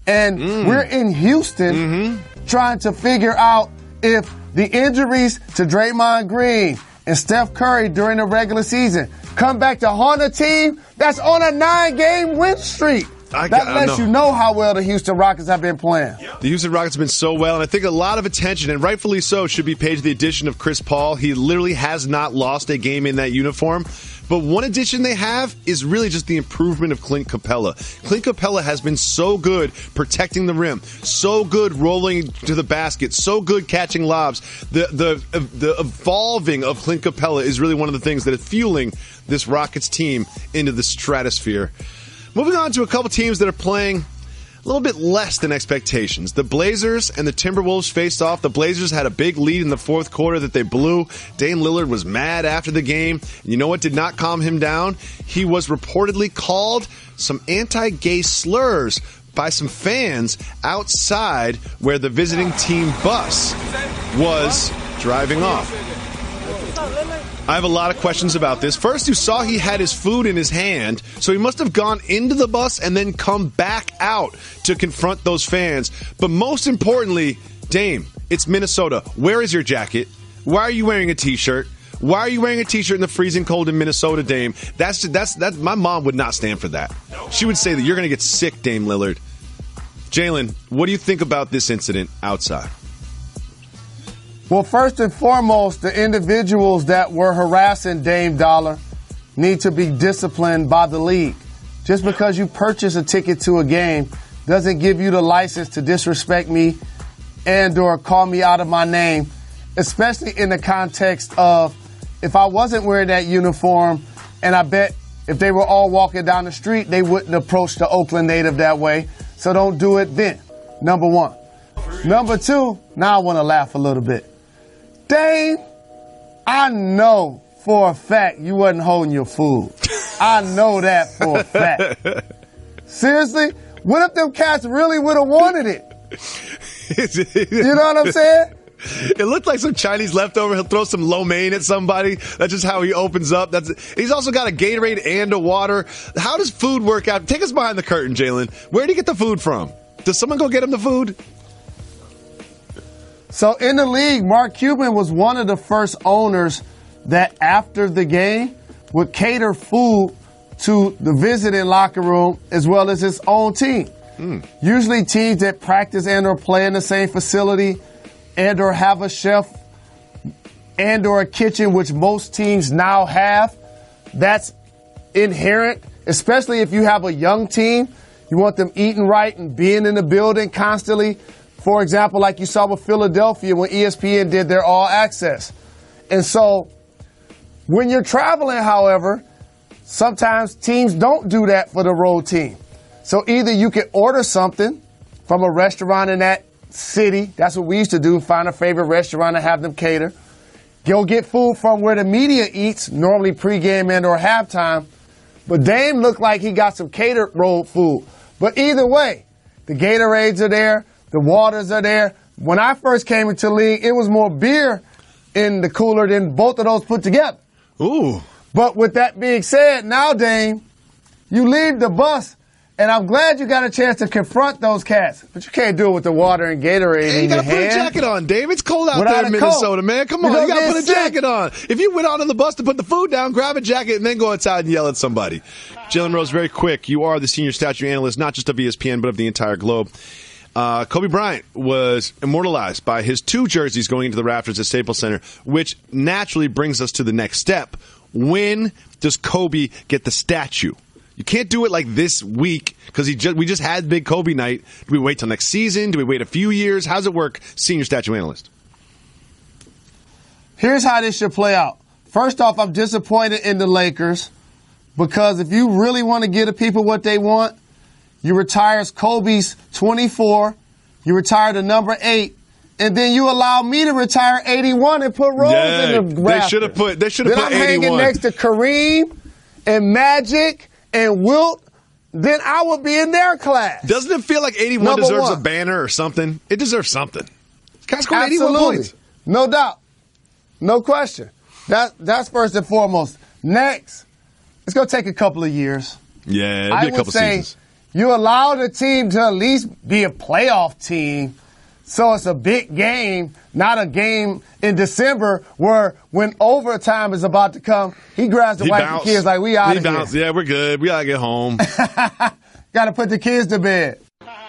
F: and we're in Houston trying to figure out if the injuries to Draymond Green and Steph Curry during the regular season come back to haunt a team that's on a 9-game win streak. That lets you know how well the Houston Rockets have been playing.
D: The Houston Rockets have been so well, and I think a lot of attention, and rightfully so, should be paid to the addition of Chris Paul. He literally has not lost a game in that uniform. But one addition they have is really just the improvement of Clint Capella. Clint Capella has been so good protecting the rim, so good rolling to the basket, so good catching lobs. The evolving of Clint Capella is really one of the things that is fueling this Rockets team into the stratosphere. Moving on to a couple teams that are playing a little bit less than expectations. The Blazers and the Timberwolves faced off. The Blazers had a big lead in the fourth quarter that they blew. Dame Lillard was mad after the game. And you know what did not calm him down? He was reportedly called some anti-gay slurs by some fans outside where the visiting team bus was driving off. I have a lot of questions about this. First, you saw he had his food in his hand, so he must have gone into the bus and then come back out to confront those fans. But most importantly, Dame, it's Minnesota. Where is your jacket? Why are you wearing a t-shirt? Why are you wearing a T-shirt in the freezing cold in Minnesota, Dame? That's my mom would not stand for that. She would say that you're going to get sick, Dame Lillard. Jalen, what do you think about this incident outside?
F: Well, first and foremost, the individuals that were harassing Dame Dollar need to be disciplined by the league. Just because you purchase a ticket to a game doesn't give you the license to disrespect me and or call me out of my name, especially in the context of if I wasn't wearing that uniform, and I bet if they were all walking down the street, they wouldn't approach the Oakland native that way. So don't do it then, number one. Number two, now I want to laugh a little bit. Dame, I know for a fact you wasn't holding your food. I know that for a fact. Seriously? What if them cats really would have wanted it? You know what I'm saying?
D: It looked like some Chinese leftover. He'll throw some lo mein at somebody. That's just how he opens up. He's also got a Gatorade and a water. How does food work out? Take us behind the curtain, Jalen. Where did he get the food from? Does someone go get him the food?
F: So in the league, Mark Cuban was one of the first owners that after the game would cater food to the visiting locker room as well as his own team. Usually teams that practice and or play in the same facility and or have a chef and or a kitchen, which most teams now have. That's inherent, especially if you have a young team. You want them eating right and being in the building constantly. For example, like you saw with Philadelphia when ESPN did their All Access. And so when you're traveling, however, sometimes teams don't do that for the road team. So either you can order something from a restaurant in that city. That's what we used to do, find a favorite restaurant and have them cater. Go get food from where the media eats, normally pregame and or halftime. But Dame looked like he got some catered road food. But either way, the Gatorades are there, the waters are there. When I first came into the league, it was more beer in the cooler than both of those put together.
D: Ooh.
F: But with that being said, now, Dame, you leave the bus, and I'm glad you got a chance to confront those cats. But you can't do it with the water and Gatorade in your hand.
D: You got to put a jacket on, Dave. It's cold out there in Minnesota, man. Come on, you got to put a jacket on. If you went onto the bus to put the food down, grab a jacket and then go outside and yell at somebody. Jalen Rose, very quick. You are the senior statue analyst, not just of ESPN, but of the entire globe. Kobe Bryant was immortalized by his 2 jerseys going into the rafters at Staples Center, which naturally brings us to the next step. When does Kobe get the statue? You can't do it like this week because we just had big Kobe night. Do we wait till next season? Do we wait a few years? How does it work, senior statue analyst?
F: Here's how this should play out. First off, I'm disappointed in the Lakers because if you really want to give the people what they want, you retire Kobe's 24, you retire the number 8, and then you allow me to retire 81 and put Rose in the rafters.
D: They should have put 81. Then I'm
F: hanging next to Kareem and Magic and Wilt. Then I would be in their class.
D: Doesn't it feel like 81 deserves a banner or something? It deserves something. This guy scored 81 points.
F: No doubt. No question. That's first and foremost. Next, it's going to take a couple of years.
D: Yeah, it'll be a couple seasons.
F: You allow the team to at least be a playoff team, so it's a big game, not a game in December where when overtime is about to come, he grabs the wife and kids like, we out of here.
D: Yeah, we're good. We got to get home.
F: Got to put the kids to bed.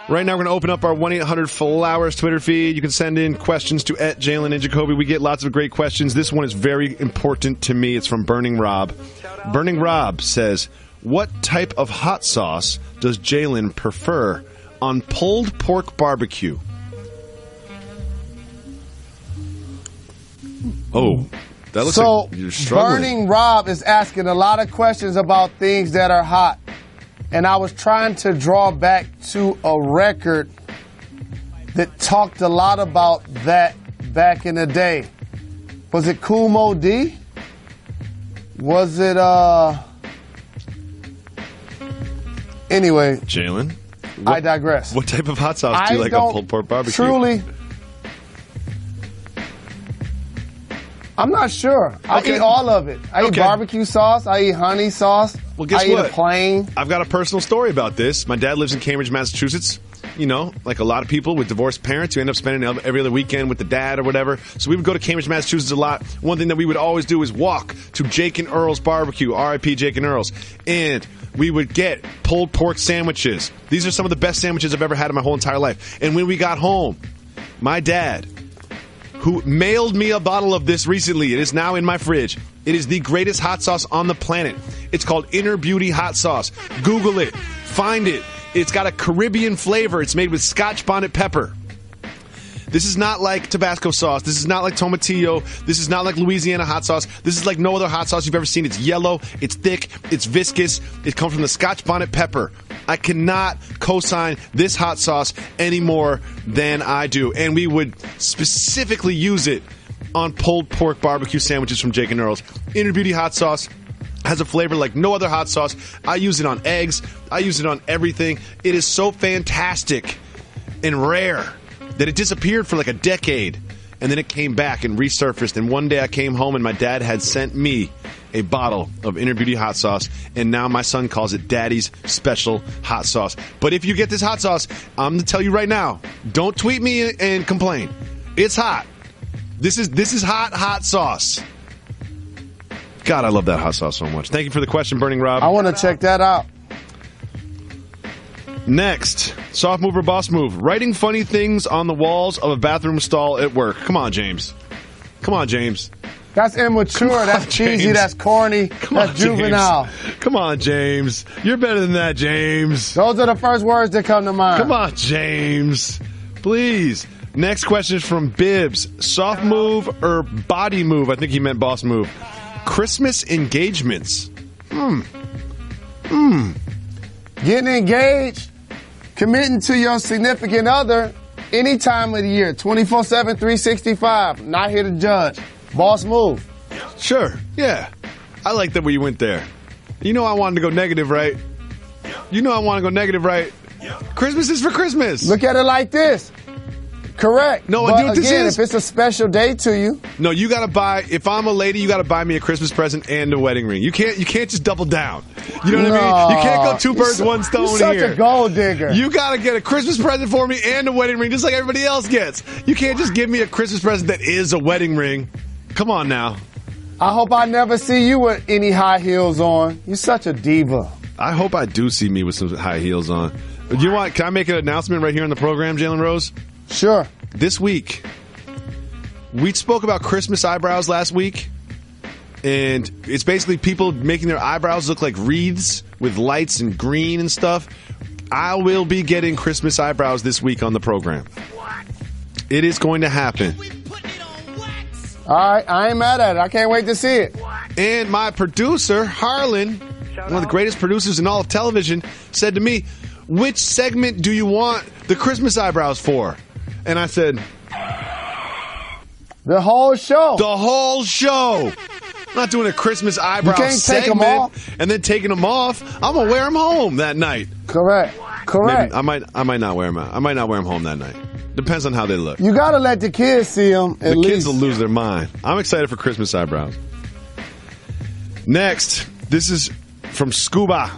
D: Right now, we're going to open up our 1-800-FLOWERS Twitter feed. You can send in questions to @Jalen and Jacoby. We get lots of great questions. This one is very important to me. It's from Burning Rob. Burning Rob says, what type of hot sauce does Jalen prefer on pulled pork barbecue? Oh, that looks like you're struggling.
F: Burning Rob is asking a lot of questions about things that are hot. And I was trying to draw back to a record that talked a lot about that back in the day. Was it Kool Moe Dee? Was it, Anyway.
D: Jalen?
F: I digress.
D: What type of hot sauce do you like on pulled pork barbecue?
F: I'm not sure. I eat all of it. I eat barbecue sauce. I eat honey sauce.
D: Well, guess
F: what?
D: I eat
F: a plain.
D: I've got a personal story about this. My dad lives in Cambridge, Massachusetts. like a lot of people with divorced parents who end up spending every other weekend with the dad or whatever. So we would go to Cambridge, Massachusetts a lot. One thing that we would always do is walk to Jake and Earl's Barbecue, R.I.P. Jake and Earl's, and we would get pulled pork sandwiches. These are some of the best sandwiches I've ever had in my whole entire life. And when we got home, my dad, who mailed me a bottle of this recently, it is now in my fridge. It is the greatest hot sauce on the planet. It's called Inner Beauty Hot Sauce. Google it. Find it. It's got a Caribbean flavor. It's made with Scotch bonnet pepper. This is not like Tabasco sauce. This is not like Tomatillo. This is not like Louisiana hot sauce. This is like no other hot sauce you've ever seen. It's yellow. It's thick. It's viscous. It comes from the Scotch bonnet pepper. I cannot co-sign this hot sauce any more than I do. And we would specifically use it on pulled pork barbecue sandwiches from Jake and Earl's. Inner Beauty hot sauce has a flavor like no other hot sauce. I use it on eggs. I use it on everything. It is so fantastic and rare that it disappeared for like a decade. And then it came back and resurfaced. And one day I came home and my dad had sent me a bottle of Inner Beauty hot sauce. And now my son calls it Daddy's Special Hot Sauce. But if you get this hot sauce, I'm going to tell you right now, don't tweet me and complain. It's hot. This is hot sauce. God, I love that hot sauce so much. Thank you for the question, Burning Rob.
F: I want to check that out.
D: Next, soft move or boss move. Writing funny things on the walls of a bathroom stall at work. Come on, James. Come on, James.
F: That's immature. That's cheesy. That's corny. That's juvenile.
D: Come on, James. You're better than that, James.
F: Those are the first words that come to mind.
D: Come on, James. Please. Next question is from Bibbs. Soft move or body move? I think he meant boss move. Christmas engagements.
F: Getting engaged, committing to your significant other any time of the year, 24/7, 365. Not here to judge. Boss move.
D: Sure. Yeah. I like that way you went there. You know I wanted to go negative, right? You know I want to go negative, right? Christmas is for Christmas.
F: Look at it like this. Correct.
D: No,
F: but
D: I do what this
F: again,
D: is.
F: if it's a special day to you.
D: No, you gotta buy, if I'm a lady, you gotta buy me a Christmas present and a wedding ring. You can't just double down. You know what I mean? You can't go two birds, one stone
F: you're such
D: here.
F: a gold digger.
D: You gotta get a Christmas present for me and a wedding ring, just like everybody else gets. You can't just give me a Christmas present that is a wedding ring. Come on now.
F: I hope I never see you with any high heels on. You're such a diva.
D: I hope I do see me with some high heels on. You want? Can I make an announcement right here on the program, Jalen Rose?
F: Sure.
D: This week, we spoke about Christmas eyebrows last week, and it's basically people making their eyebrows look like wreaths with lights and green and stuff. I will be getting Christmas eyebrows this week on the program. It is going to happen.
F: All right, I ain't mad at it. I can't wait to see it.
D: And my producer, Harlan, one of the greatest producers in all of television, said to me, which segment do you want the Christmas eyebrows for? And I said,
F: the whole show.
D: The whole show. I'm not doing a Christmas eyebrow segment
F: take them off.
D: And then taking them off. I'm going to wear them home that night.
F: Correct.
D: Maybe, I might not wear them. I might not wear them home that night. Depends on how they look.
F: You got to let the kids see them at least.
D: The kids will lose their mind. I'm excited for Christmas eyebrows. Next, this is from Scuba.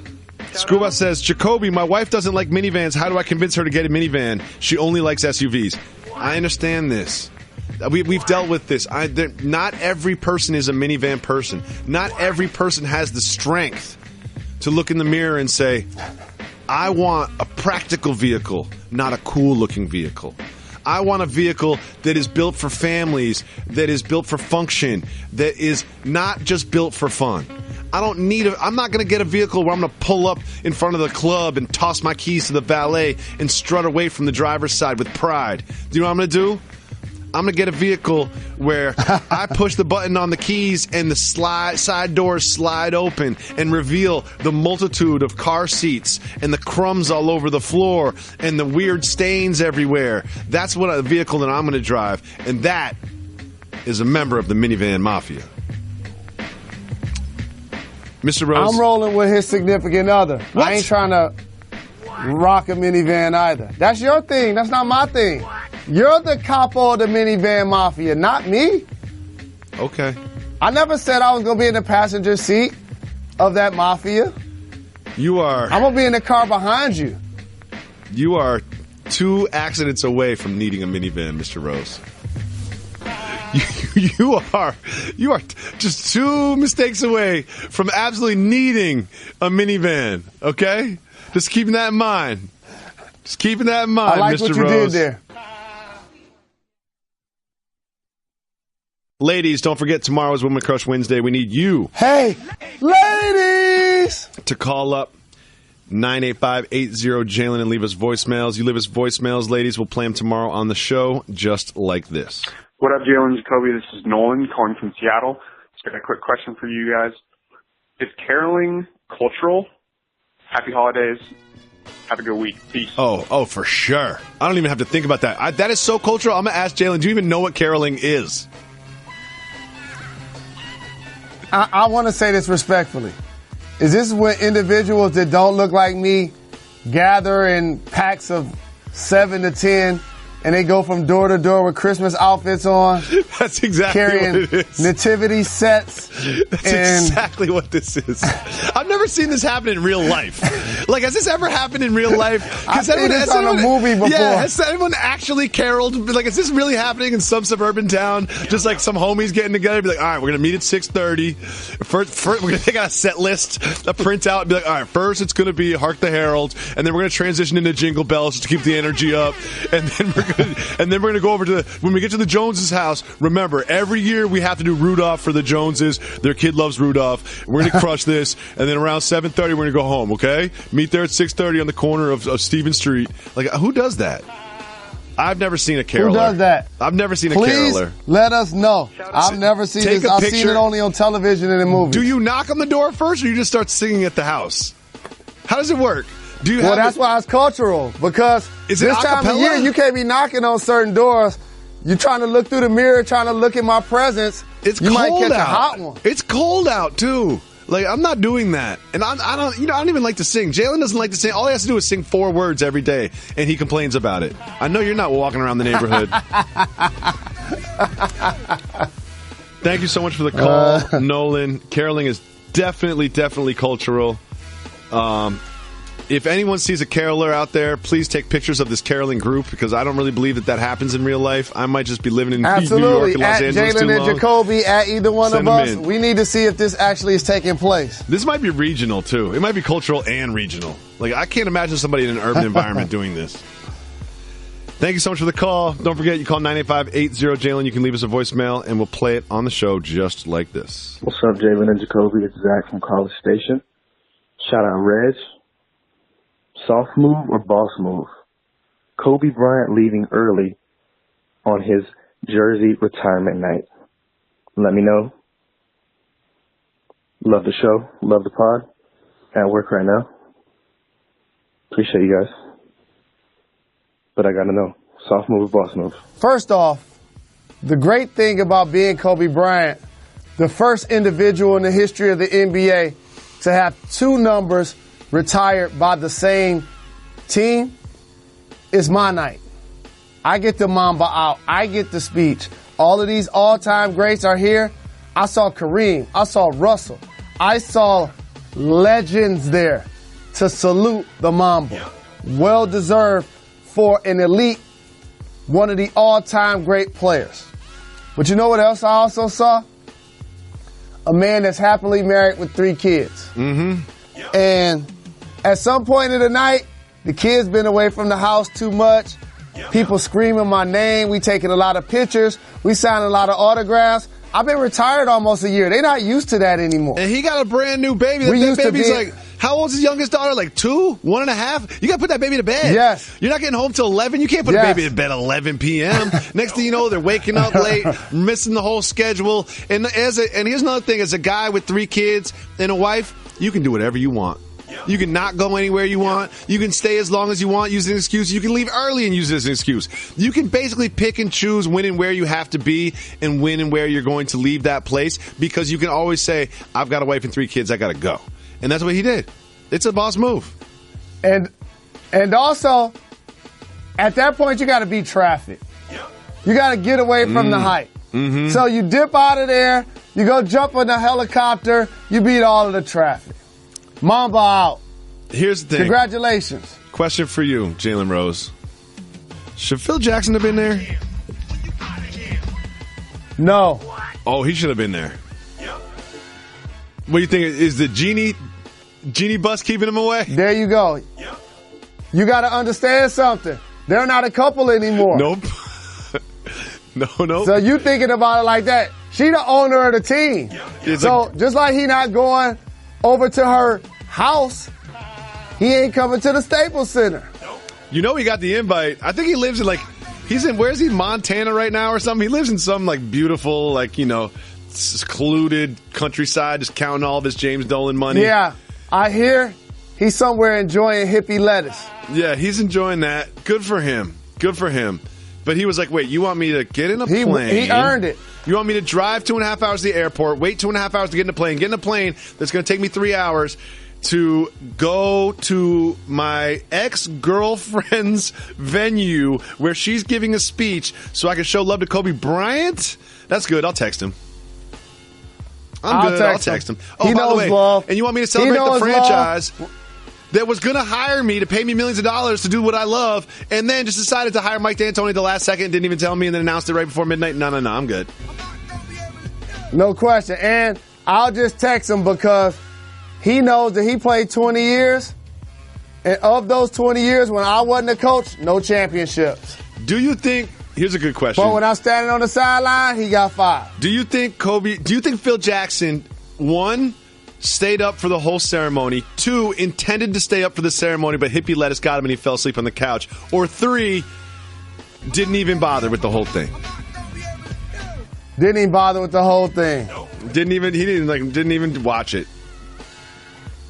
D: Scuba says, Jacoby, my wife doesn't like minivans. How do I convince her to get a minivan? She only likes SUVs. I understand this. We've dealt with this. Not every person is a minivan person. Not every person has the strength to look in the mirror and say, I want a practical vehicle, not a cool-looking vehicle. I want a vehicle that is built for families, that is built for function, that is not just built for fun. I'm not going to get a vehicle where I'm going to pull up in front of the club and toss my keys to the valet and strut away from the driver's side with pride. Do you know what I'm going to do? I'm going to get a vehicle where I push the button on the keys and the side doors slide open and reveal the multitude of car seats and the crumbs all over the floor and the weird stains everywhere. That's what a vehicle that I'm going to drive. And that is a member of the minivan mafia. Mr. Rose.
F: I'm rolling with his significant other.
D: What?
F: I ain't trying to rock a minivan either. That's your thing. That's not my thing. You're the capo of the minivan mafia, not me.
D: Okay.
F: I never said I was going to be in the passenger seat of that mafia.
D: You are.
F: I'm going to be in the car behind you.
D: You are 2 accidents away from needing a minivan, Mr. Rose. You are just 2 mistakes away from absolutely needing a minivan. Okay, just keeping that in mind. Just keeping that in mind,
F: I like
D: Mr.
F: what you
D: Rose.
F: did there.
D: Ladies, don't forget tomorrow's Women Crush Wednesday. We need you.
F: Hey, ladies,
D: to call up 985-80-JALEN and leave us voicemails. You leave us voicemails, ladies. We'll play them tomorrow on the show, just like this.
K: What up, Jalen Jacoby? This is Nolan calling from Seattle. Just got a quick question for you guys. Is caroling cultural? Happy holidays. Have a good week. Peace.
D: Oh, for sure. I don't even have to think about that. That is so cultural. I'm going to ask Jalen, do you even know what caroling is?
F: I want to say this respectfully. Is this when individuals that don't look like me gather in packs of 7 to 10 and they go from door to door with Christmas outfits on?
D: That's exactly
F: carrying
D: what it is.
F: nativity sets.
D: That's exactly what this is. I've never seen this happen in real life. Like, has this ever happened in real life?
F: I've seen this on a movie before.
D: Yeah, has anyone actually caroled? Like, is this really happening in some suburban town? Just like some homies getting together, be like, all right, we're going to meet at 6:30. First, we're going to take out a set list, a printout, and be like, all right, first it's going to be Hark the Herald, and then we're going to transition into Jingle Bells just to keep the energy up, and then we're going to go over to when we get to the Joneses' house. Remember, every year we have to do Rudolph for the Joneses. Their kid loves Rudolph. We're going to crush this, and then around 7:30 we're going to go home. Okay, meet there at 6:30 on the corner of Stevens Street. Like, who does that? I've never seen a caroler.
F: Who does that?
D: I've never seen a
F: Please
D: caroler.
F: let us know. I've never seen
D: Take
F: this.
D: a
F: I've
D: picture.
F: seen it only on television and in movies.
D: Do you knock on the door first, or you just start singing at the house? How does it work? Do you?
F: Well, that's why it's cultural, because
D: Is it
F: this time of
D: acapella?
F: year you can't be knocking on certain doors. You're trying to look through the mirror, trying to look at my presence.
D: It's
F: you
D: cold
F: might catch
D: out.
F: a hot one.
D: It's cold out too. Like, I'm not doing that, and I don't even like to sing. Jalen doesn't like to sing. All he has to do is sing 4 words every day, and he complains about it. I know you're not walking around the neighborhood. Thank you so much for the call, Nolan. Caroling is definitely cultural. If anyone sees a caroler out there, please take pictures of this caroling group, because I don't really believe that happens in real life. I might just be living in New York and Los Angeles
F: Jalen
D: too
F: and
D: long.
F: Jacoby, at either one
D: Send
F: of
D: them
F: us.
D: in.
F: We need to see if this actually is taking place.
D: This might be regional, too. It might be cultural and regional. Like, I can't imagine somebody in an urban environment doing this. Thank you so much for the call. Don't forget, you call 985-80-JALEN. You can leave us a voicemail, and we'll play it on the show just like this.
L: What's up, Jalen and Jacoby? It's Zach from College Station. Shout out Reg. Soft move or boss move? Kobe Bryant leaving early on his jersey retirement night. Let me know. Love the show. Love the pod. At work right now. Appreciate you guys. But I gotta know. Soft move or boss move?
F: First off, the great thing about being Kobe Bryant, the first individual in the history of the NBA to have 2 numbers retired by the same team, is my night. I get the Mamba out. I get the speech. All of these all-time greats are here. I saw Kareem. I saw Russell. I saw legends there to salute the Mamba. Well-deserved for an elite, one of the all-time great players. But you know what else I also saw? A man that's happily married with 3 kids.
D: Mm-hmm.
F: And at some point in the night, the kids been away from the house too much. People screaming my name. We taking a lot of pictures. We signing a lot of autographs. I've been retired almost a year. They're not used to that anymore.
D: And he got a brand new baby. That baby's like, how old's his youngest daughter? Like 2, 1.5? You got to put that baby to bed.
F: Yes.
D: You're not getting home till 11. You can't put a baby to bed at 11 p.m. Next thing you know, they're waking up late, missing the whole schedule. And here's another thing. As a guy with 3 kids and a wife, you can do whatever you want. You can not go anywhere you want. You can stay as long as you want, use an excuse. You can leave early and use it as an excuse. You can basically pick and choose when and where you have to be and when and where you're going to leave that place, because you can always say, I've got a wife and 3 kids, I got to go. And that's what he did. It's a boss move.
F: And also, at that point, you got to beat traffic. You got to get away from the hype.
D: Mm-hmm.
F: So you dip out of there, you go jump in the helicopter, you beat all of the traffic. Mamba out.
D: Here's the thing.
F: Congratulations.
D: Question for you, Jalen Rose. Should Phil Jackson have been there?
F: No.
D: Oh, he should have been there. What do you think? Is the genie bus keeping him away?
F: There you go. You got to understand something. They're not a couple anymore.
D: Nope. No.
F: So you thinking about it like that. She the owner of the team. So just like he not going over to her house, he ain't coming to the Staples Center.
D: You know he got the invite. I think he lives in where's he, Montana right now or something? He lives in some beautiful, secluded countryside, just counting all of his James Dolan money.
F: Yeah, I hear he's somewhere enjoying hippie lettuce.
D: Yeah, he's enjoying that. Good for him. But he was like, wait, you want me to get in a plane?
F: He earned it.
D: You want me to drive 2.5 hours to the airport, wait 2.5 hours to get in a plane that's going to take me 3 hours to go to my ex-girlfriend's venue where she's giving a speech so I can show love to Kobe Bryant? That's good. I'll text him. I'll text him. Oh, by the way,
F: love.
D: And you want me to celebrate the franchise that was going to hire me to pay me millions of dollars to do what I love, and then just decided to hire Mike D'Antoni at the last second, didn't even tell me, and then announced it right before midnight? No, I'm good.
F: No question. And I'll just text him because he knows that he played 20 years, and of those 20 years, when I wasn't a coach, no championships.
D: Do you think, here's a good question.
F: But when I'm standing on the sideline, he got 5.
D: Do you think Phil Jackson, 1, stayed up for the whole ceremony, 2, intended to stay up for the ceremony, but hippie lettuce got him and he fell asleep on the couch, or 3, didn't even bother with the whole thing?
F: Didn't even bother with the whole thing.
D: He didn't even watch it.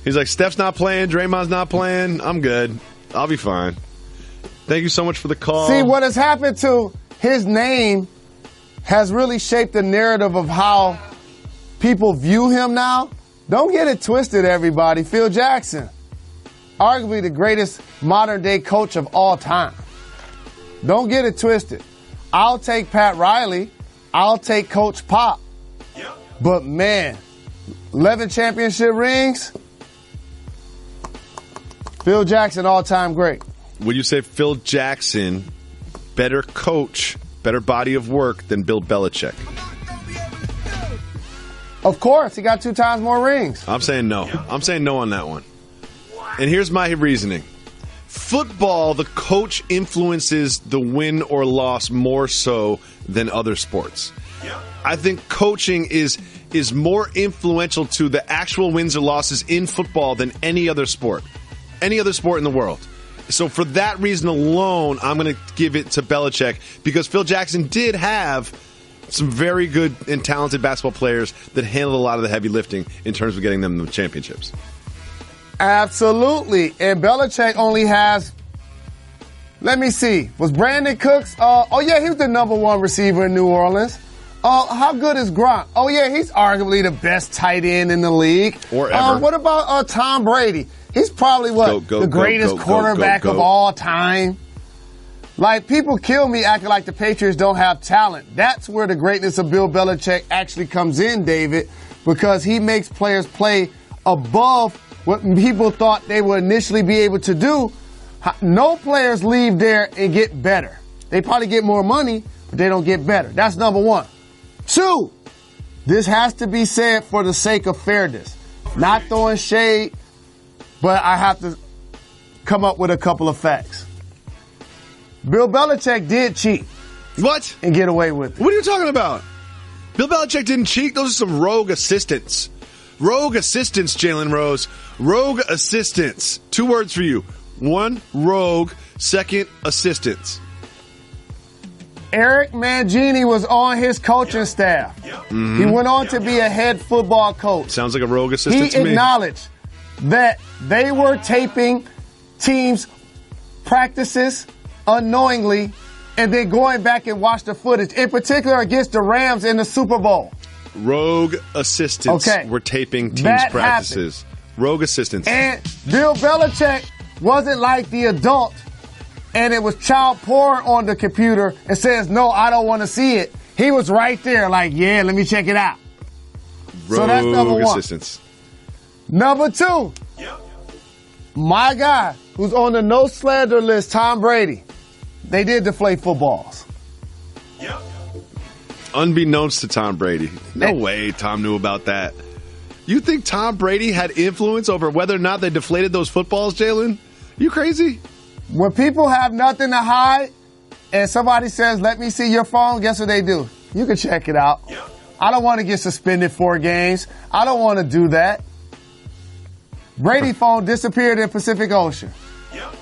D: He's like, Steph's not playing, Draymond's not playing, I'm good. I'll be fine. Thank you so much for the call.
F: See, what has happened to his name has really shaped the narrative of how people view him now. Don't get it twisted, everybody. Phil Jackson, arguably the greatest modern-day coach of all time. Don't get it twisted. I'll take Pat Riley. I'll take Coach Pop. But, man, 11 championship rings, Phil Jackson, all-time great.
D: Would you say Phil Jackson, better coach, better body of work than Bill Belichick?
F: Of course. He got 2 times more rings.
D: I'm saying no. I'm saying no on that one. And here's my reasoning. Football, the coach influences the win or loss more so than other sports. I think coaching is more influential to the actual wins or losses in football than any other sport in the world. So for that reason alone, I'm going to give it to Belichick because Phil Jackson did have some very good and talented basketball players that handled a lot of the heavy lifting in terms of getting them the championships.
F: Absolutely. And Belichick only has, let me see, was Brandon Cooks? He was the number 1 receiver in New Orleans. How good is Gronk? Oh, yeah, he's arguably the best tight end in the league.
D: Or ever.
F: What about Tom Brady? He's probably the greatest quarterback of all time. Like, people kill me acting like the Patriots don't have talent. That's where the greatness of Bill Belichick actually comes in, David, because he makes players play above what people thought they would initially be able to do. No players leave there and get better. They probably get more money, but they don't get better. That's number 1. 2, this has to be said for the sake of fairness. Not throwing shade, but I have to come up with a couple of facts. Bill Belichick did cheat.
D: What?
F: And get away with it.
D: What are you talking about? Bill Belichick didn't cheat. Those are some rogue assistants. Rogue assistants, Jalen Rose. Rogue assistants. 2 words for you. 1, rogue. 2, assistants.
F: Eric Mangini was on his coaching staff. Mm-hmm. He went on to be a head football coach.
D: Sounds like a rogue assistant to me.
F: He acknowledged that they were taping teams' practices unknowingly and then going back and watch the footage, in particular against the Rams in the Super Bowl.
D: Rogue assistants were taping teams' practices. Rogue assistants.
F: And Bill Belichick wasn't like the adult and it was child porn on the computer and says, no, I don't want to see it. He was right there like, yeah, let me check it out.
D: Rogue
F: so that's number 1.
D: Assistants.
F: Number 2, my guy who's on the no slander list, Tom Brady. they did deflate footballs.
D: Yep. Unbeknownst to Tom Brady. No way Tom knew about that. You think Tom Brady had influence over whether or not they deflated those footballs, Jalen? You crazy?
F: When people have nothing to hide and somebody says, let me see your phone, guess what they do? You can check it out. Yep. I don't want to get suspended 4 games. I don't want to do that. Brady's phone disappeared in Pacific Ocean.
D: Yep.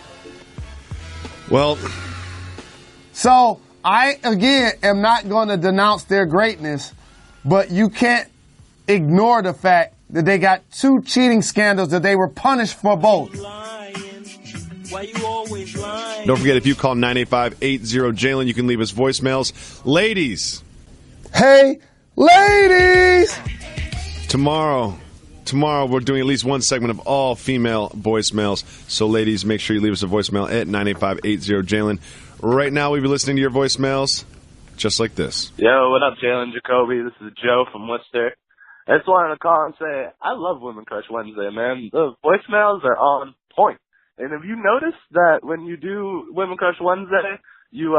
D: Well.
F: So I, again, am not going to denounce their greatness, but you can't ignore the fact that they got 2 cheating scandals that they were punished for both.
D: Don't forget, if you call 985-80-JALEN, you can leave us voicemails. Ladies.
F: Hey, ladies.
D: Tomorrow, we're doing at least one segment of all female voicemails. So, ladies, make sure you leave us a voicemail at 985-80-JALEN. Right now, we'll be listening to your voicemails just like this.
M: Yo, what up, Jalen Jacoby? This is Joe from Worcester. I just wanted to call and say I love Women Crush Wednesday, man. The voicemails are on point. And have you noticed that when you do Women Crush Wednesday, you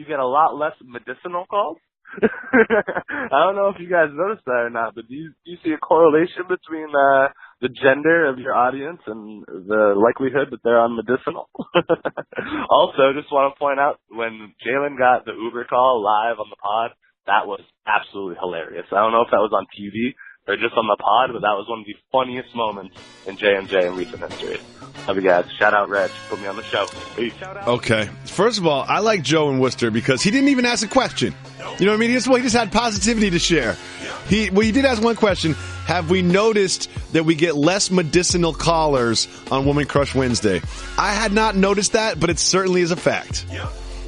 M: get a lot less medicinal calls? I don't know if you guys noticed that or not, but do you see a correlation between the gender of your audience and the likelihood that they're on medicinal? Also, just want to point out, when Jalen got the Uber call live on the pod, that was absolutely hilarious. I don't know if that was on TV or just on the pod, but that was one of the funniest moments in J&J in recent history. Love you guys. Shout out, Reg. Put me on the show. Peace.
D: Okay. First of all, I like Joe in Worcester because he didn't even ask a question. You know what I mean? He just had positivity to share. He did ask one question. Have we noticed that we get less medicinal callers on Woman Crush Wednesday? I had not noticed that, but it certainly is a fact.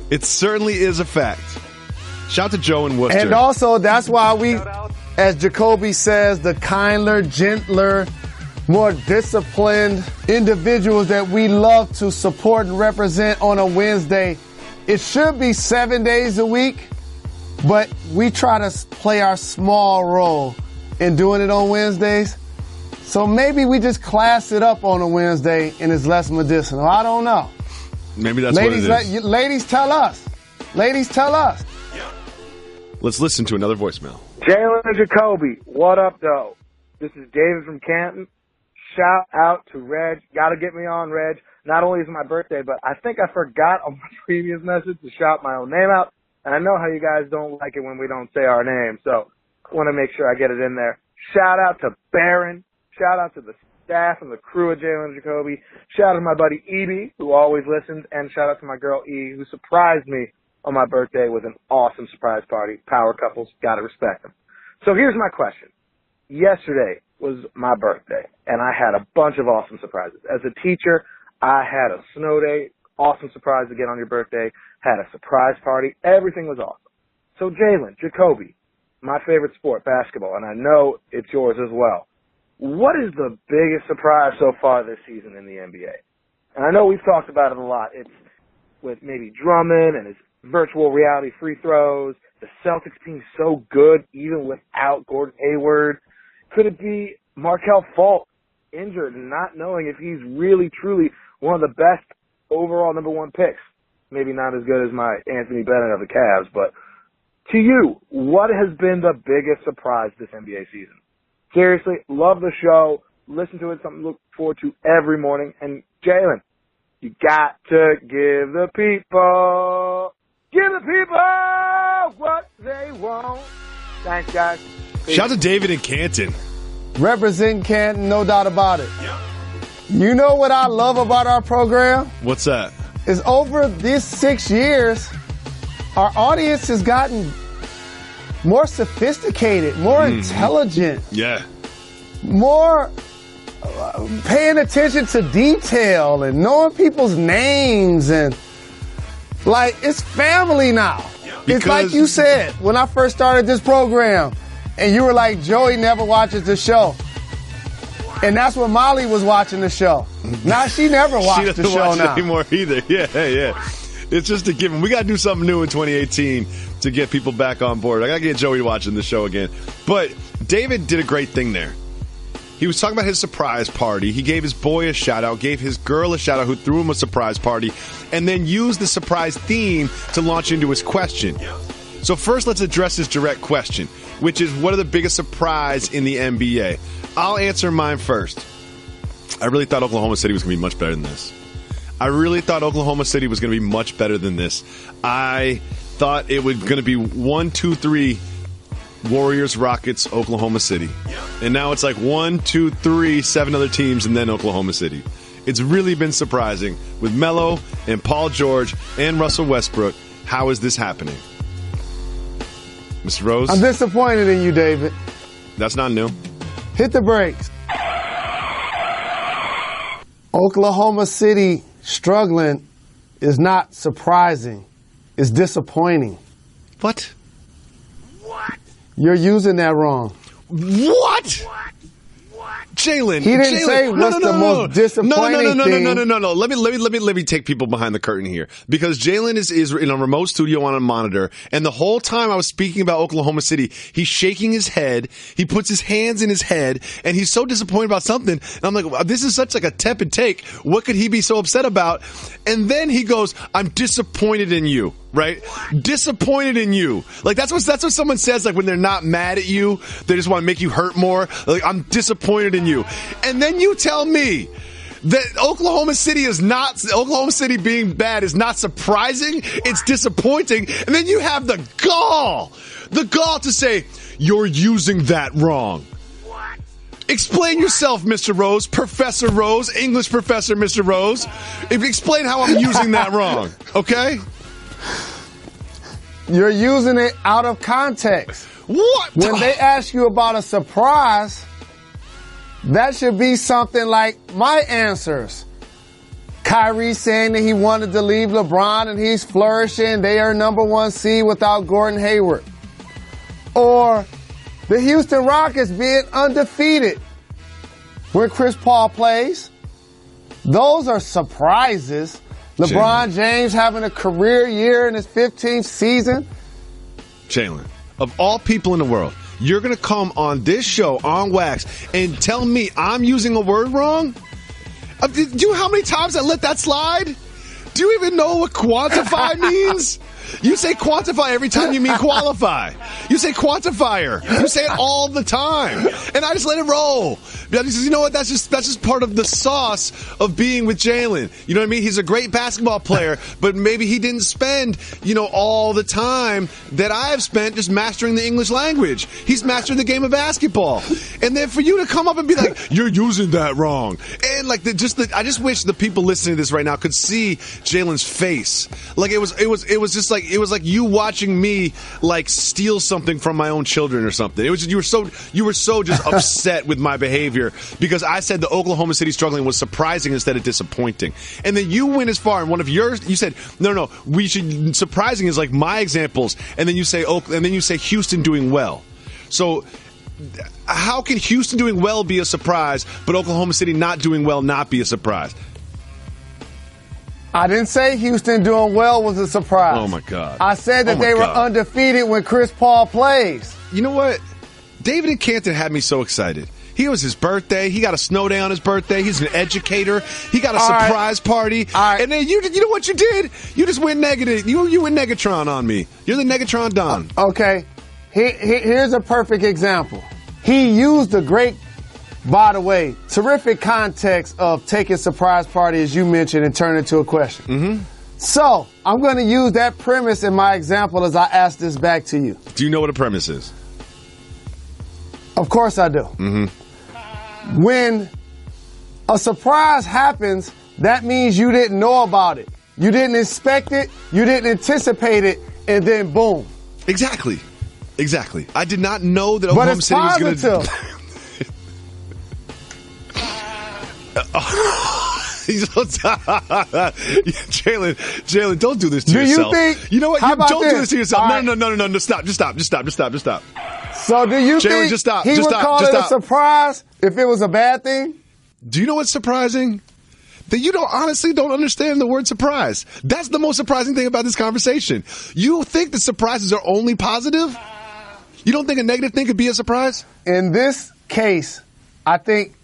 D: It certainly is a fact. Shout out to Joe in Worcester.
F: And also, that's why we, as Jacoby says, the kinder, gentler, more disciplined individuals that we love to support and represent on a Wednesday. It should be 7 days a week, but we try to play our small role in doing it on Wednesdays. So maybe we just class it up on a Wednesday and it's less medicinal. I don't know.
D: Maybe that's what it is.
F: Ladies, tell us. Ladies, tell us.
D: Let's listen to another voicemail.
N: Jalen Jacoby, what up, though? This is David from Canton. Shout out to Reg. Got to get me on, Reg. Not only is it my birthday, but I think I forgot on my previous message to shout my own name out. And I know how you guys don't like it when we don't say our name, so I want to make sure I get it in there. Shout out to Barron. Shout out to the staff and the crew of Jalen Jacoby. Shout out to my buddy E.B., who always listens. And shout out to my girl E, who surprised me on my birthday with an awesome surprise party. Power couples, gotta respect them. So here's my question. Yesterday was my birthday, and I had a bunch of awesome surprises. As a teacher, I had a snow day, awesome surprise to get on your birthday, had a surprise party, everything was awesome. So Jalen Jacoby, my favorite sport, basketball, and I know it's yours as well. What is the biggest surprise so far this season in the NBA? And I know we've talked about it a lot. It's with maybe Drummond and his virtual reality free throws, the Celtics being so good even without Gordon Hayward. Could it be Markelle Fultz injured and not knowing if he's really, truly one of the best overall number 1 picks? Maybe not as good as my Anthony Bennett of the Cavs, but to you, what has been the biggest surprise this NBA season? Seriously, love the show. Listen to it, something to look forward to every morning. And Jalen, you got to give the people what they want. Thanks, guys. Peace.
D: Shout out to David in Canton.
F: Representing Canton, no doubt about it. Yep. You know what I love about our program?
D: What's that?
F: Is over these 6 years, our audience has gotten more sophisticated, more intelligent.
D: Yeah.
F: More paying attention to detail and knowing people's names, and like, it's family now. It's like you said when I first started this program, and you were like, Joey never watches the show. And that's when Molly was watching the show. Now she never watched the show now.
D: She doesn't watch it anymore either. Yeah. It's just a given. We got to do something new in 2018 to get people back on board. I got to get Joey watching the show again. But David did a great thing there. He was talking about his surprise party. He gave his boy a shout-out, gave his girl a shout-out who threw him a surprise party. and then use the surprise theme to launch into his question. So first, let's address his direct question, which is, what are the biggest surprise in the NBA? I'll answer mine first. I really thought Oklahoma City was going to be much better than this. I thought it was going to be 1, 2, 3, Warriors, Rockets, Oklahoma City. And now it's like 1, 2, 3, 7 other teams, and then Oklahoma City. It's really been surprising with Melo and Paul George and Russell Westbrook. How is this happening? Mr. Rose?
F: I'm disappointed in you, David.
D: That's not new.
F: Hit the brakes. Oklahoma City struggling is not surprising. It's disappointing.
D: What?
F: You're using that wrong.
D: What? Jalen,
F: he didn't say what's the most disappointing thing.
D: No. Let me take people behind the curtain here, because Jalen is in a remote studio on a monitor, and the whole time I was speaking about Oklahoma City, he's shaking his head, he puts his hands in his head, and he's so disappointed about something. And I'm like, this is such like a tepid take. What could he be so upset about? And then he goes, "I'm disappointed in you." Right? Disappointed in you. Like that's what someone says, like when they're not mad at you, they just want to make you hurt more. Like, I'm disappointed in you. And then you tell me that Oklahoma City being bad is not surprising, it's disappointing. And then you have the gall to say, you're using that wrong. Explain yourself, Mr. Rose, Professor Rose, English professor, Mr. Rose. Explain how I'm using that wrong, okay?
F: You're using it out of context.
D: What?
F: When they ask you about a surprise, that should be something like my answers. Kyrie saying that he wanted to leave LeBron and he's flourishing. They are number 1 seed without Gordon Hayward. Or the Houston Rockets being undefeated when Chris Paul plays. Those are surprises. LeBron James having a career year in his 15th season.
D: Jalen, of all people in the world, you're going to come on this show on Wax and tell me I'm using a word wrong? Do you know how many times I let that slide? Do you even know what quantify means? You say quantify every time you mean qualify. You say quantifier. You say it all the time. And I just let it roll. Because you know what? That's just part of the sauce of being with Jalen. You know what I mean? He's a great basketball player, but maybe he didn't spend, all the time that I have spent just mastering the English language. He's mastered the game of basketball. And then for you to come up and be like, you're using that wrong. And like I just wish the people listening to this right now could see Jalen's face. Like it was just like, it was like you watching me like steal something from my own children or something. It was you were so just upset with my behavior because I said the Oklahoma City struggling was surprising instead of disappointing. And then you went as far in one of yours. You said no. We should surprising is like my examples. And then you say Houston doing well. So how can Houston doing well be a surprise, but Oklahoma City not doing well not be a surprise?
F: I didn't say Houston doing well was a surprise.
D: Oh, my God.
F: I said that they were undefeated when Chris Paul plays.
D: You know what? David and Canton had me so excited. It was his birthday. He got a snow day on his birthday. He's an educator. He got a surprise party. And then you know what you did? You just went negative. You went Negatron on me. You're the Negatron Don.
F: Okay. Here's a perfect example. He used a great, by the way, terrific context of taking surprise party, as you mentioned, and turn it into a question.
D: Mm-hmm.
F: So I'm going to use that premise in my example as I ask this back to you.
D: Do you know what a premise is?
F: Of course I do.
D: Mm-hmm.
F: When a surprise happens, that means you didn't know about it. You didn't expect it. You didn't anticipate it. And then boom.
D: Exactly. I did not know that Oklahoma City was going to... Jalen, don't do this to yourself. You know what? Don't do this to yourself. No. Stop. Just stop.
F: So do you think he would call it a surprise if it was a bad thing?
D: Do you know what's surprising? That you honestly don't understand the word surprise. That's the most surprising thing about this conversation. You think that surprises are only positive? You don't think a negative thing could be a surprise?
F: In this case, I think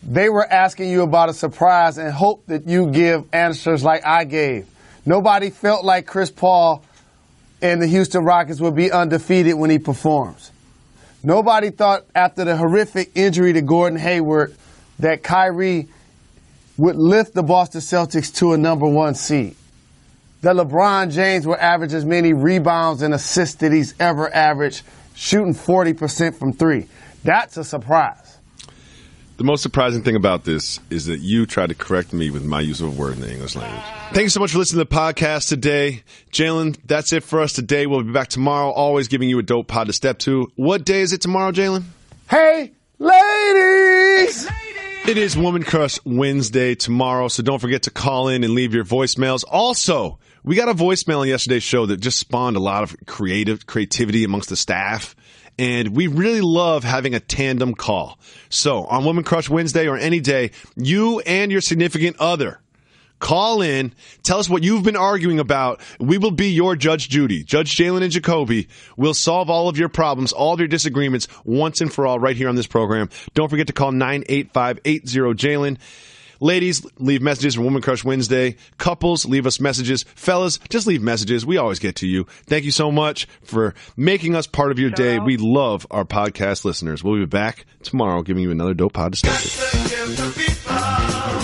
F: they were asking you about a surprise and hope that you give answers like I gave. Nobody felt like Chris Paul and the Houston Rockets would be undefeated when he performs. Nobody thought after the horrific injury to Gordon Hayward that Kyrie would lift the Boston Celtics to a number 1 seed. That LeBron James would average as many rebounds and assists that he's ever averaged, shooting 40% from 3. That's a surprise.
D: The most surprising thing about this is that you tried to correct me with my use of a word in the English language. Thank you so much for listening to the podcast today. Jalen, that's it for us today. We'll be back tomorrow, always giving you a dope pod to step to. What day is it tomorrow, Jalen?
F: Hey, ladies!
D: It is Woman Crush Wednesday tomorrow, so don't forget to call in and leave your voicemails. Also, we got a voicemail on yesterday's show that just spawned a lot of creativity amongst the staff. And we really love having a tandem call. So on Woman Crush Wednesday or any day, you and your significant other call in, tell us what you've been arguing about. We will be your Judge Judy. Judge Jalen and Jacoby will solve all of your problems, all of your disagreements once and for all right here on this program. Don't forget to call 985-80-JALEN. Ladies, leave messages for Woman Crush Wednesday. Couples, leave us messages. Fellas, just leave messages. We always get to you. Thank you so much for making us part of your day. We love our podcast listeners. We'll be back tomorrow giving you another dope pod to start with.